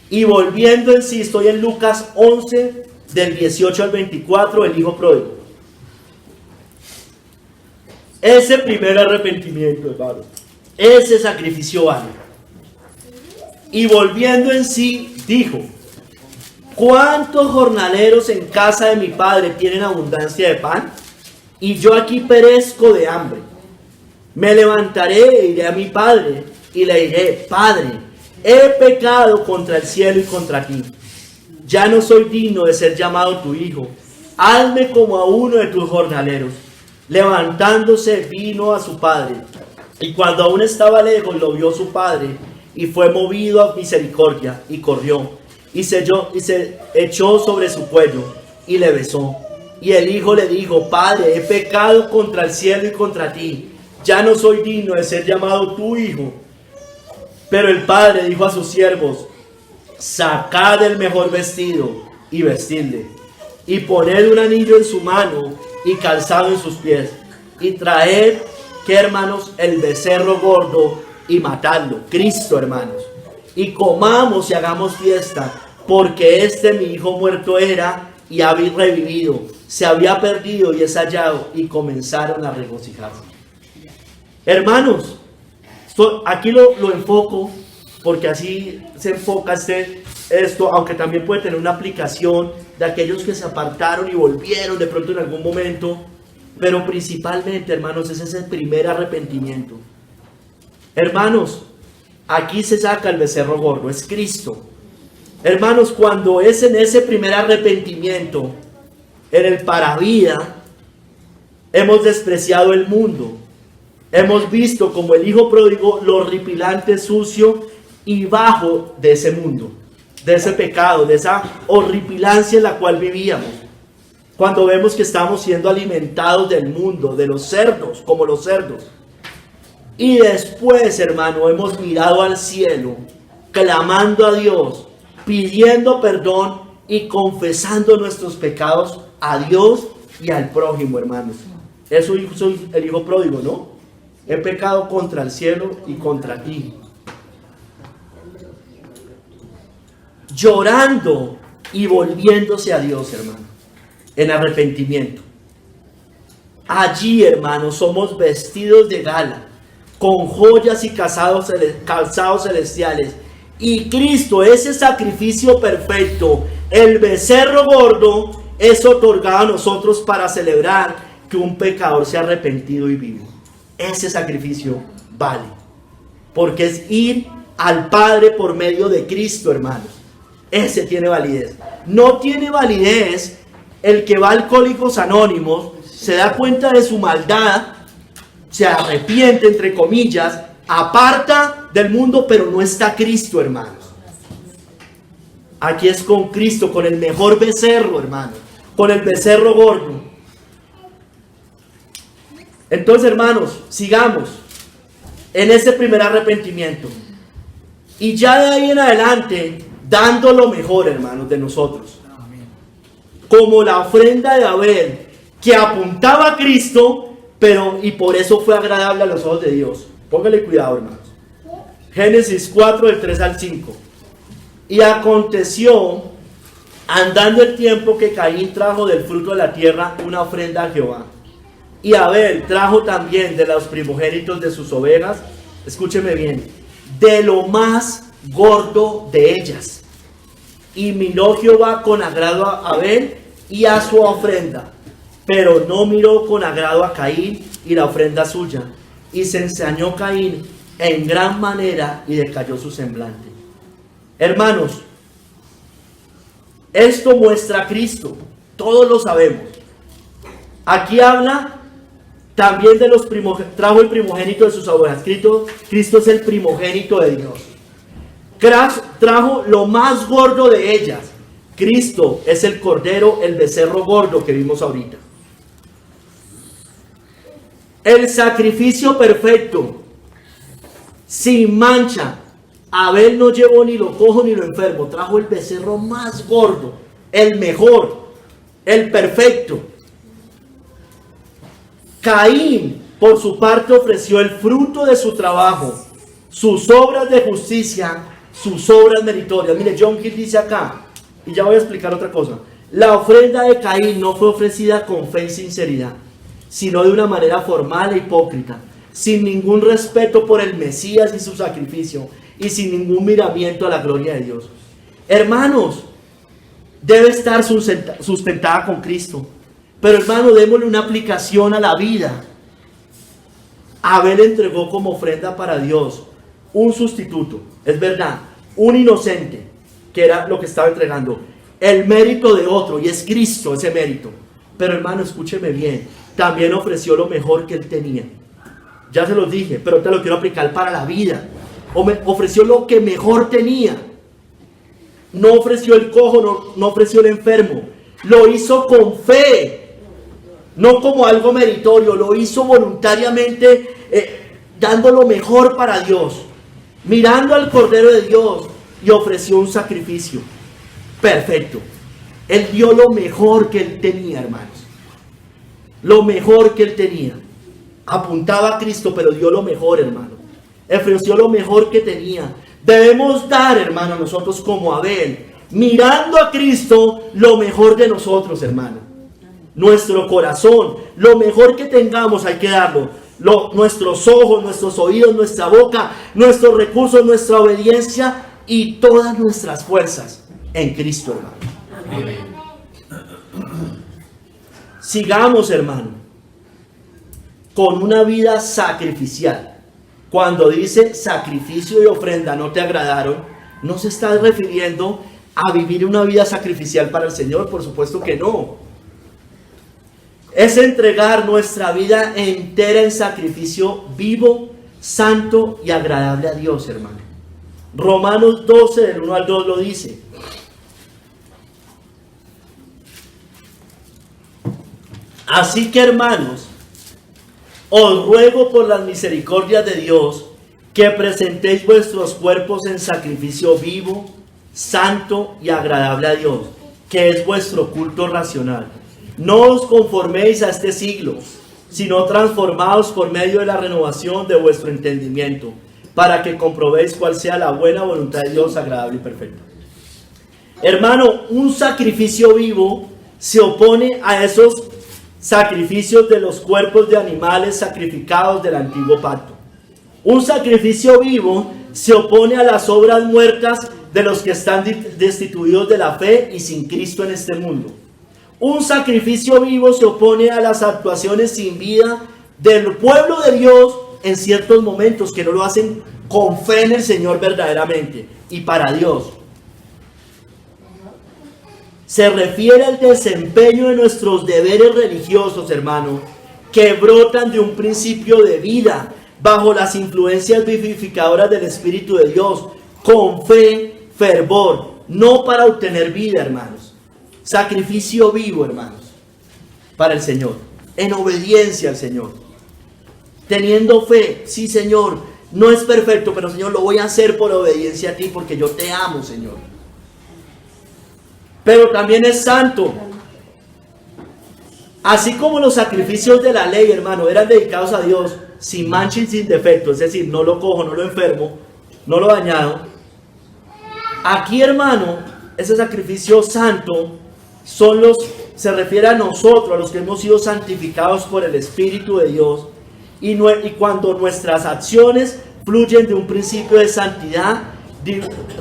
Y volviendo en sí, estoy en Lucas 11, del 18 al 24, el hijo pródigo. Ese primer arrepentimiento, hermano, ese sacrificio vale. Y volviendo en sí, dijo: ¿cuántos jornaleros en casa de mi padre tienen abundancia de pan? Y yo aquí perezco de hambre. Me levantaré e iré a mi padre y le diré: Padre, he pecado contra el cielo y contra ti. Ya no soy digno de ser llamado tu hijo. Hazme como a uno de tus jornaleros. Levantándose vino a su padre, y cuando aún estaba lejos lo vio su padre, y fue movido a misericordia, y corrió, y se echó sobre su cuello, y le besó. Y el hijo le dijo: Padre, he pecado contra el cielo y contra ti. Ya no soy digno de ser llamado tu hijo. Pero el padre dijo a sus siervos: sacad el mejor vestido y vestidle, y poned un anillo en su mano y calzado en sus pies, y traed, que hermanos, el becerro gordo y matadlo. Cristo, hermanos, y comamos y hagamos fiesta, porque mi hijo muerto era y había revivido, se había perdido y es hallado. Y comenzaron a regocijarse. Hermanos, aquí lo enfoco, porque así se enfoca esto, aunque también puede tener una aplicación de aquellos que se apartaron y volvieron de pronto en algún momento. Pero principalmente, hermanos, ese es el primer arrepentimiento. Hermanos, aquí se saca el becerro gordo, es Cristo. Hermanos, cuando es en ese primer arrepentimiento, en el para vida, hemos despreciado el mundo. Hemos visto como el hijo pródigo lo horripilante, sucio y bajo de ese mundo, de ese pecado, de esa horripilancia en la cual vivíamos. Cuando vemos que estamos siendo alimentados del mundo, de los cerdos, como los cerdos. Y después, hermano, hemos mirado al cielo, clamando a Dios, pidiendo perdón y confesando nuestros pecados a Dios y al prójimo, hermanos. Eso soy el hijo pródigo, ¿no? He pecado contra el cielo y contra ti. Llorando y volviéndose a Dios, hermano, en arrepentimiento. Allí, hermanos, somos vestidos de gala, con joyas y calzados celestiales. Y Cristo, ese sacrificio perfecto, el becerro gordo, es otorgado a nosotros para celebrar que un pecador se ha arrepentido y vivo. Ese sacrificio vale, porque es ir al Padre por medio de Cristo, hermanos. Ese tiene validez. No tiene validez el que va a Alcohólicos Anónimos, se da cuenta de su maldad, se arrepiente, entre comillas, aparta del mundo, pero no está Cristo, hermanos. Aquí es con Cristo, con el mejor becerro, hermanos, con el becerro gordo. Entonces, hermanos, sigamos en ese primer arrepentimiento. Y ya de ahí en adelante, dando lo mejor, hermanos, de nosotros. Como la ofrenda de Abel, que apuntaba a Cristo, pero y por eso fue agradable a los ojos de Dios. Póngale cuidado, hermanos. Génesis 4, del 3 al 5. Y aconteció, andando el tiempo, que Caín trajo del fruto de la tierra una ofrenda a Jehová. Y Abel trajo también de los primogénitos de sus ovejas, escúcheme bien, de lo más gordo de ellas. Y miró Jehová con agrado a Abel y a su ofrenda, pero no miró con agrado a Caín y la ofrenda suya. Y se ensañó Caín en gran manera y decayó su semblante. Hermanos, esto muestra a Cristo, todos lo sabemos. Aquí habla también de los primogénitos, trajo el primogénito de sus ovejas. Cristo es el primogénito de Dios. Trajo lo más gordo de ellas. Cristo es el cordero, el becerro gordo que vimos ahorita. El sacrificio perfecto, sin mancha. Abel no llevó ni lo cojo ni lo enfermo, trajo el becerro más gordo, el mejor, el perfecto. Caín, por su parte, ofreció el fruto de su trabajo, sus obras de justicia, sus obras meritorias. Mire, John Gill dice acá, y ya voy a explicar otra cosa. La ofrenda de Caín no fue ofrecida con fe y sinceridad, sino de una manera formal e hipócrita, sin ningún respeto por el Mesías y su sacrificio, y sin ningún miramiento a la gloria de Dios. Hermanos, debe estar sustentada con Cristo. Pero hermano, démosle una aplicación a la vida. Abel entregó como ofrenda para Dios un sustituto, es verdad, un inocente, que era lo que estaba entregando. El mérito de otro, y es Cristo ese mérito. Pero hermano, escúcheme bien, también ofreció lo mejor que él tenía. Ya se los dije, pero te lo quiero aplicar para la vida. Ofreció lo que mejor tenía. No ofreció el cojo, no ofreció el enfermo. Lo hizo con fe. No como algo meritorio, lo hizo voluntariamente, dando lo mejor para Dios, mirando al Cordero de Dios, y ofreció un sacrificio perfecto. Él dio lo mejor que él tenía, hermanos. Lo mejor que él tenía. Apuntaba a Cristo, pero dio lo mejor, hermano. Ofreció lo mejor que tenía. Debemos dar, hermano, nosotros como Abel, mirando a Cristo, lo mejor de nosotros, hermano. Nuestro corazón, lo mejor que tengamos hay que darlo. Nuestros ojos, nuestros oídos, nuestra boca, nuestros recursos, nuestra obediencia y todas nuestras fuerzas en Cristo, hermano. Amén. Sigamos, hermano, con una vida sacrificial. Cuando dice sacrificio y ofrenda no te agradaron, no se está refiriendo a vivir una vida sacrificial para el Señor, por supuesto que no. Es entregar nuestra vida entera en sacrificio vivo, santo y agradable a Dios, hermano. Romanos 12, del 1 al 2 lo dice. Así que, hermanos, os ruego por las misericordias de Dios que presentéis vuestros cuerpos en sacrificio vivo, santo y agradable a Dios, que es vuestro culto racional. No os conforméis a este siglo, sino transformaos por medio de la renovación de vuestro entendimiento, para que comprobéis cuál sea la buena voluntad de Dios, agradable y perfecta. Hermano, un sacrificio vivo se opone a esos sacrificios de los cuerpos de animales sacrificados del antiguo pacto. Un sacrificio vivo se opone a las obras muertas de los que están destituidos de la fe y sin Cristo en este mundo. Un sacrificio vivo se opone a las actuaciones sin vida del pueblo de Dios en ciertos momentos que no lo hacen con fe en el Señor verdaderamente y para Dios. Se refiere al desempeño de nuestros deberes religiosos, hermano, que brotan de un principio de vida bajo las influencias vivificadoras del Espíritu de Dios, con fe, fervor, no para obtener vida, hermanos. Sacrificio vivo, hermanos, para el Señor, en obediencia al Señor. Teniendo fe, sí, Señor, no es perfecto, pero Señor, lo voy a hacer por obediencia a ti, porque yo te amo, Señor. Pero también es santo. Así como los sacrificios de la ley, hermano, eran dedicados a Dios sin mancha y sin defecto, es decir, no lo cojo, no lo enfermo, no lo dañado. Aquí, hermano, ese sacrificio santo se refiere a nosotros, a los que hemos sido santificados por el Espíritu de Dios, y cuando nuestras acciones fluyen de un principio de santidad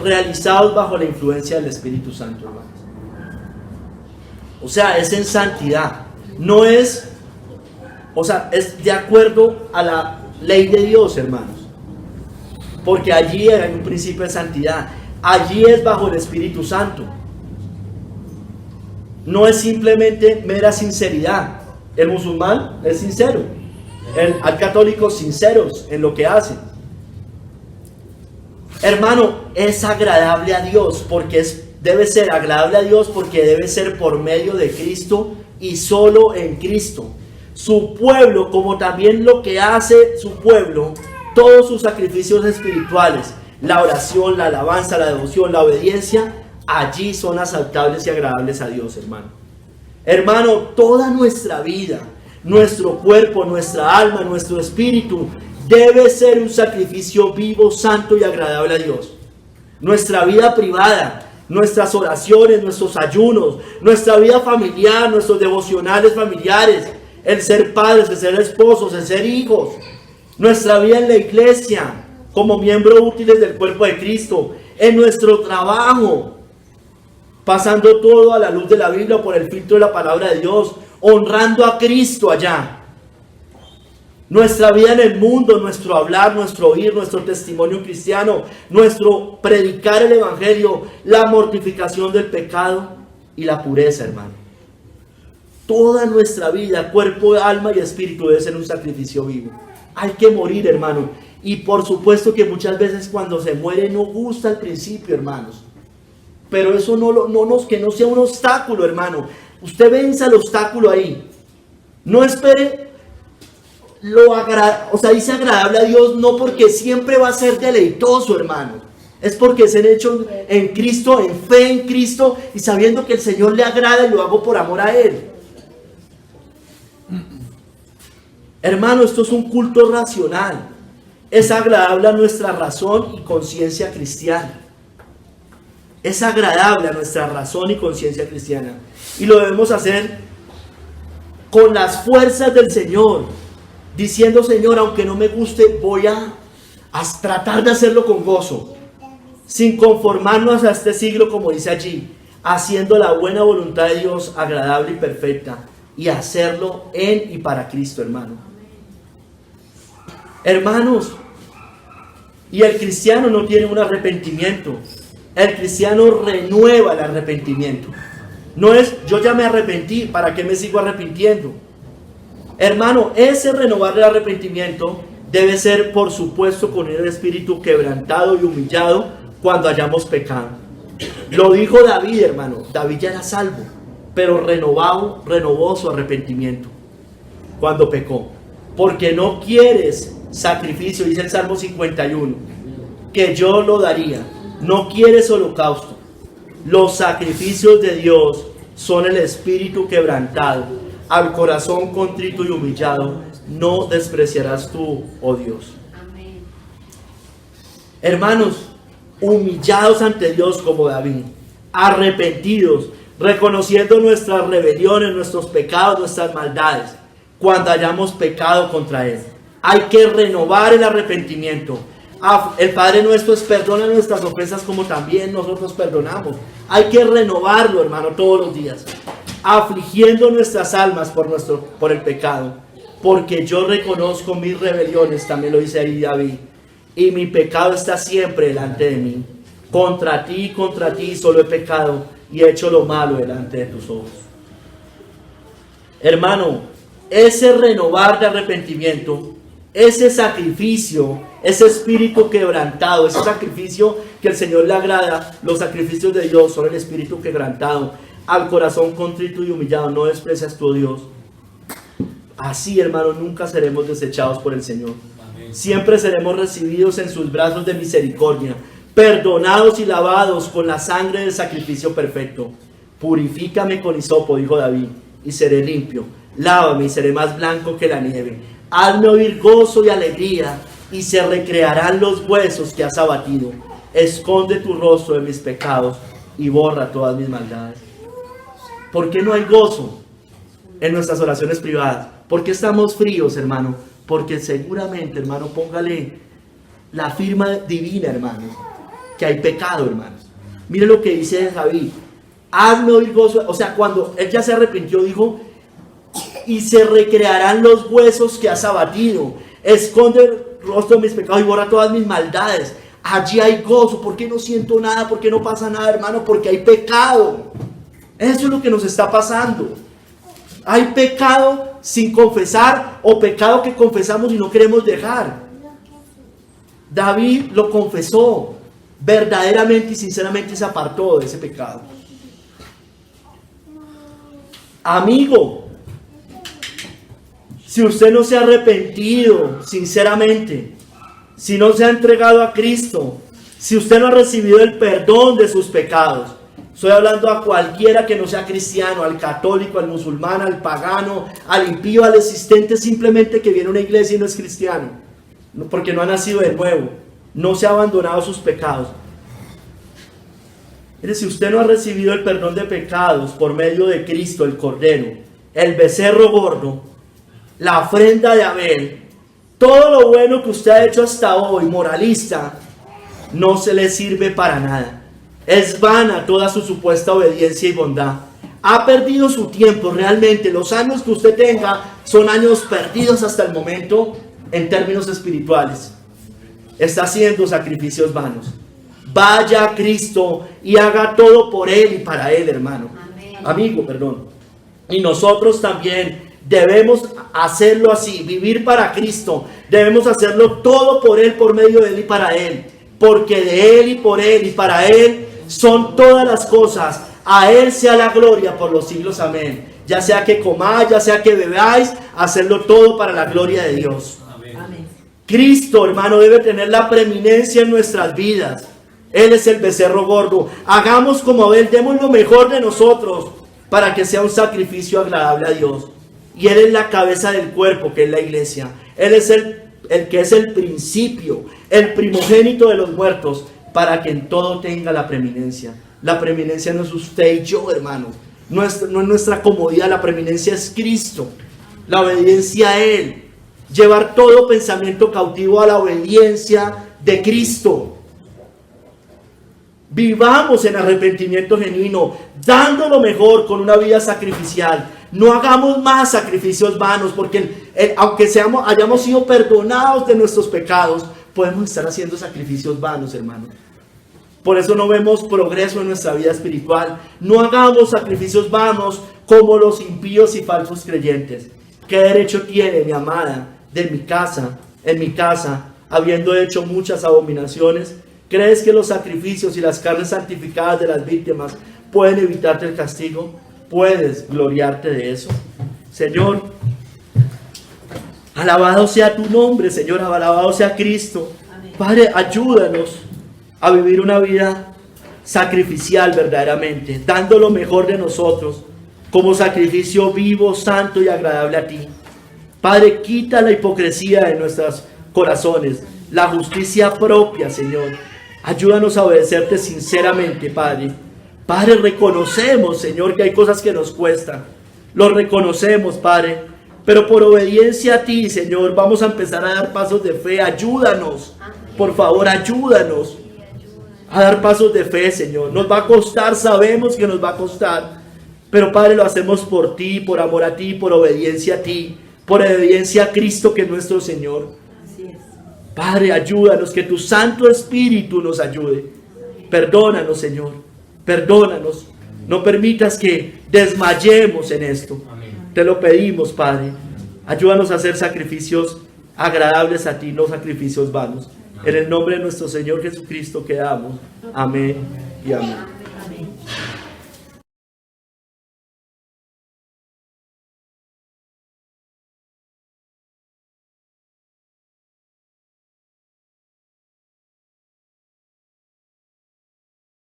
realizados bajo la influencia del Espíritu Santo, hermanos. O sea, es en santidad, no es, o sea, es de acuerdo a la ley de Dios, hermanos, porque allí hay un principio de santidad, allí es bajo el Espíritu Santo. No es simplemente mera sinceridad. El musulmán es sincero, hay católicos sinceros en lo que hacen. Hermano, es agradable a Dios porque debe ser agradable a Dios porque debe ser por medio de Cristo y solo en Cristo. Su pueblo, como también lo que hace su pueblo, todos sus sacrificios espirituales, la oración, la alabanza, la devoción, la obediencia, allí son aceptables y agradables a Dios, hermano. Hermano, toda nuestra vida, nuestro cuerpo, nuestra alma, nuestro espíritu, debe ser un sacrificio vivo, santo y agradable a Dios. Nuestra vida privada, nuestras oraciones, nuestros ayunos, nuestra vida familiar, nuestros devocionales familiares, el ser padres, el ser esposos, el ser hijos, nuestra vida en la iglesia, como miembros útiles del cuerpo de Cristo, en nuestro trabajo, pasando todo a la luz de la Biblia por el filtro de la palabra de Dios, honrando a Cristo allá. Nuestra vida en el mundo, nuestro hablar, nuestro oír, nuestro testimonio cristiano, nuestro predicar el evangelio, la mortificación del pecado y la pureza, hermano. Toda nuestra vida, cuerpo, alma y espíritu debe ser un sacrificio vivo. Hay que morir, hermano. Y por supuesto que muchas veces cuando se muere no gusta al principio, hermanos. Pero eso que no sea un obstáculo, hermano. Usted venza el obstáculo ahí. No espere dice agradable a Dios no porque siempre va a ser deleitoso, hermano. Es porque es hecho en Cristo, en fe en Cristo y sabiendo que el Señor le agrada y lo hago por amor a Él. Hermano, esto es un culto racional. Es agradable a nuestra razón y conciencia cristiana. Es agradable a nuestra razón y conciencia cristiana. Y lo debemos hacer con las fuerzas del Señor. Diciendo, Señor, aunque no me guste, voy a tratar de hacerlo con gozo. Sin conformarnos a este siglo, como dice allí. Haciendo la buena voluntad de Dios agradable y perfecta. Y hacerlo en y para Cristo, hermano. Hermanos, y el cristiano no tiene un arrepentimiento. El cristiano renueva el arrepentimiento. No es, yo ya me arrepentí, ¿para qué me sigo arrepintiendo? Hermano, ese renovar el arrepentimiento debe ser, por supuesto, con el espíritu quebrantado y humillado cuando hayamos pecado. Lo dijo David, hermano. David ya era salvo, pero renovó su arrepentimiento cuando pecó. Porque no quieres sacrificio, dice el Salmo 51, que yo lo daría. No quieres holocausto. Los sacrificios de Dios son el espíritu quebrantado. Al corazón contrito y humillado no despreciarás tú, oh Dios. Amén. Hermanos, humillados ante Dios como David, arrepentidos, reconociendo nuestras rebeliones, nuestros pecados, nuestras maldades, cuando hayamos pecado contra Él. Hay que renovar el arrepentimiento. El Padre nuestro es perdona nuestras ofensas como también nosotros perdonamos. Hay que renovarlo, hermano, todos los días. afligiendo nuestras almas por el pecado. Porque yo reconozco mis rebeliones, también lo dice ahí David, y mi pecado está siempre delante de mí. Contra ti solo he pecado y he hecho lo malo delante de tus ojos. Hermano, ese renovar de arrepentimiento, ese sacrificio, ese espíritu quebrantado, ese sacrificio que el Señor le agrada, los sacrificios de Dios son el espíritu quebrantado, al corazón contrito y humillado, no desprecias tu Dios. Así, hermano, nunca seremos desechados por el Señor. Amén. Siempre seremos recibidos en sus brazos de misericordia, perdonados y lavados con la sangre del sacrificio perfecto. Purifícame con hisopo, dijo David, y seré limpio. Lávame y seré más blanco que la nieve. Hazme oír gozo y alegría, y se recrearán los huesos que has abatido. Esconde tu rostro de mis pecados y borra todas mis maldades. ¿Por qué no hay gozo en nuestras oraciones privadas? ¿Por qué estamos fríos, hermano? Porque seguramente, hermano, póngale la firma divina, hermano, que hay pecado, hermanos. Mire lo que dice David. Hazme oír gozo. O sea, cuando él ya se arrepintió, dijo, y se recrearán los huesos que has abatido. Esconde el rostro de mis pecados y borra todas mis maldades. Allí hay gozo. ¿Por qué no siento nada? ¿Por qué no pasa nada, hermano? Porque hay pecado. Eso es lo que nos está pasando. Hay pecado sin confesar o pecado que confesamos y no queremos dejar. David lo confesó verdaderamente y sinceramente, se apartó de ese pecado. Amigo, si usted no se ha arrepentido sinceramente, si no se ha entregado a Cristo, si usted no ha recibido el perdón de sus pecados, estoy hablando a cualquiera que no sea cristiano, al católico, al musulmán, al pagano, al impío, al existente simplemente que viene a una iglesia y no es cristiano, porque no ha nacido de nuevo, no se ha abandonado sus pecados. Mire, si usted no ha recibido el perdón de pecados por medio de Cristo, el Cordero, el becerro gordo, la ofrenda de Abel, todo lo bueno que usted ha hecho hasta hoy, moralista, no se le sirve para nada. Es vana toda su supuesta obediencia y bondad. Ha perdido su tiempo realmente. Los años que usted tenga son años perdidos hasta el momento en términos espirituales. Está haciendo sacrificios vanos. Vaya a Cristo y haga todo por Él y para Él, hermano. Amén. Amigo, perdón. Y nosotros también debemos hacerlo así, vivir para Cristo. Debemos hacerlo todo por Él, por medio de Él y para Él. Porque de Él y por Él y para Él son todas las cosas. A Él sea la gloria por los siglos. Amén. Ya sea que comáis, ya sea que bebáis, hacerlo todo para la gloria de Dios. Amén. Cristo, hermano, debe tener la preeminencia en nuestras vidas. Él es el becerro gordo. Hagamos como Abel, demos lo mejor de nosotros para que sea un sacrificio agradable a Dios. Y Él es la cabeza del cuerpo, que es la iglesia. Él es el que es el principio, el primogénito de los muertos, para que en todo tenga la preeminencia. La preeminencia no es usted y yo, hermano. No es nuestra comodidad, la preeminencia es Cristo. La obediencia a Él. Llevar todo pensamiento cautivo a la obediencia de Cristo. Vivamos en arrepentimiento genuino, dando lo mejor con una vida sacrificial. No hagamos más sacrificios vanos, porque aunque hayamos sido perdonados de nuestros pecados, podemos estar haciendo sacrificios vanos, hermano. Por eso no vemos progreso en nuestra vida espiritual. No hagamos sacrificios vanos como los impíos y falsos creyentes. ¿Qué derecho tiene mi amada en mi casa, habiendo hecho muchas abominaciones? ¿Crees que los sacrificios y las carnes santificadas de las víctimas pueden evitarte el castigo? ¿Puedes gloriarte de eso? Señor, alabado sea tu nombre, Señor, alabado sea Cristo. Amén. Padre, ayúdanos a vivir una vida sacrificial verdaderamente, dando lo mejor de nosotros como sacrificio vivo, santo y agradable a ti. Padre, quita la hipocresía de nuestros corazones, la justicia propia, Señor. Ayúdanos a obedecerte sinceramente, Padre. Padre, reconocemos, Señor, que hay cosas que nos cuestan. Lo reconocemos, Padre. Pero por obediencia a ti, Señor, vamos a empezar a dar pasos de fe. Ayúdanos. Por favor, ayúdanos a dar pasos de fe, Señor. Nos va a costar, sabemos que nos va a costar. Pero Padre, lo hacemos por ti, por amor a ti, por obediencia a ti, por obediencia a Cristo que es nuestro Señor. Así es. Padre, ayúdanos, que tu Santo Espíritu nos ayude. Perdónanos, Señor, perdónanos. No permitas que desmayemos en esto. Te lo pedimos, Padre. Ayúdanos a hacer sacrificios agradables a ti, no sacrificios vanos. En el nombre de nuestro Señor Jesucristo quedamos. Amén y amén.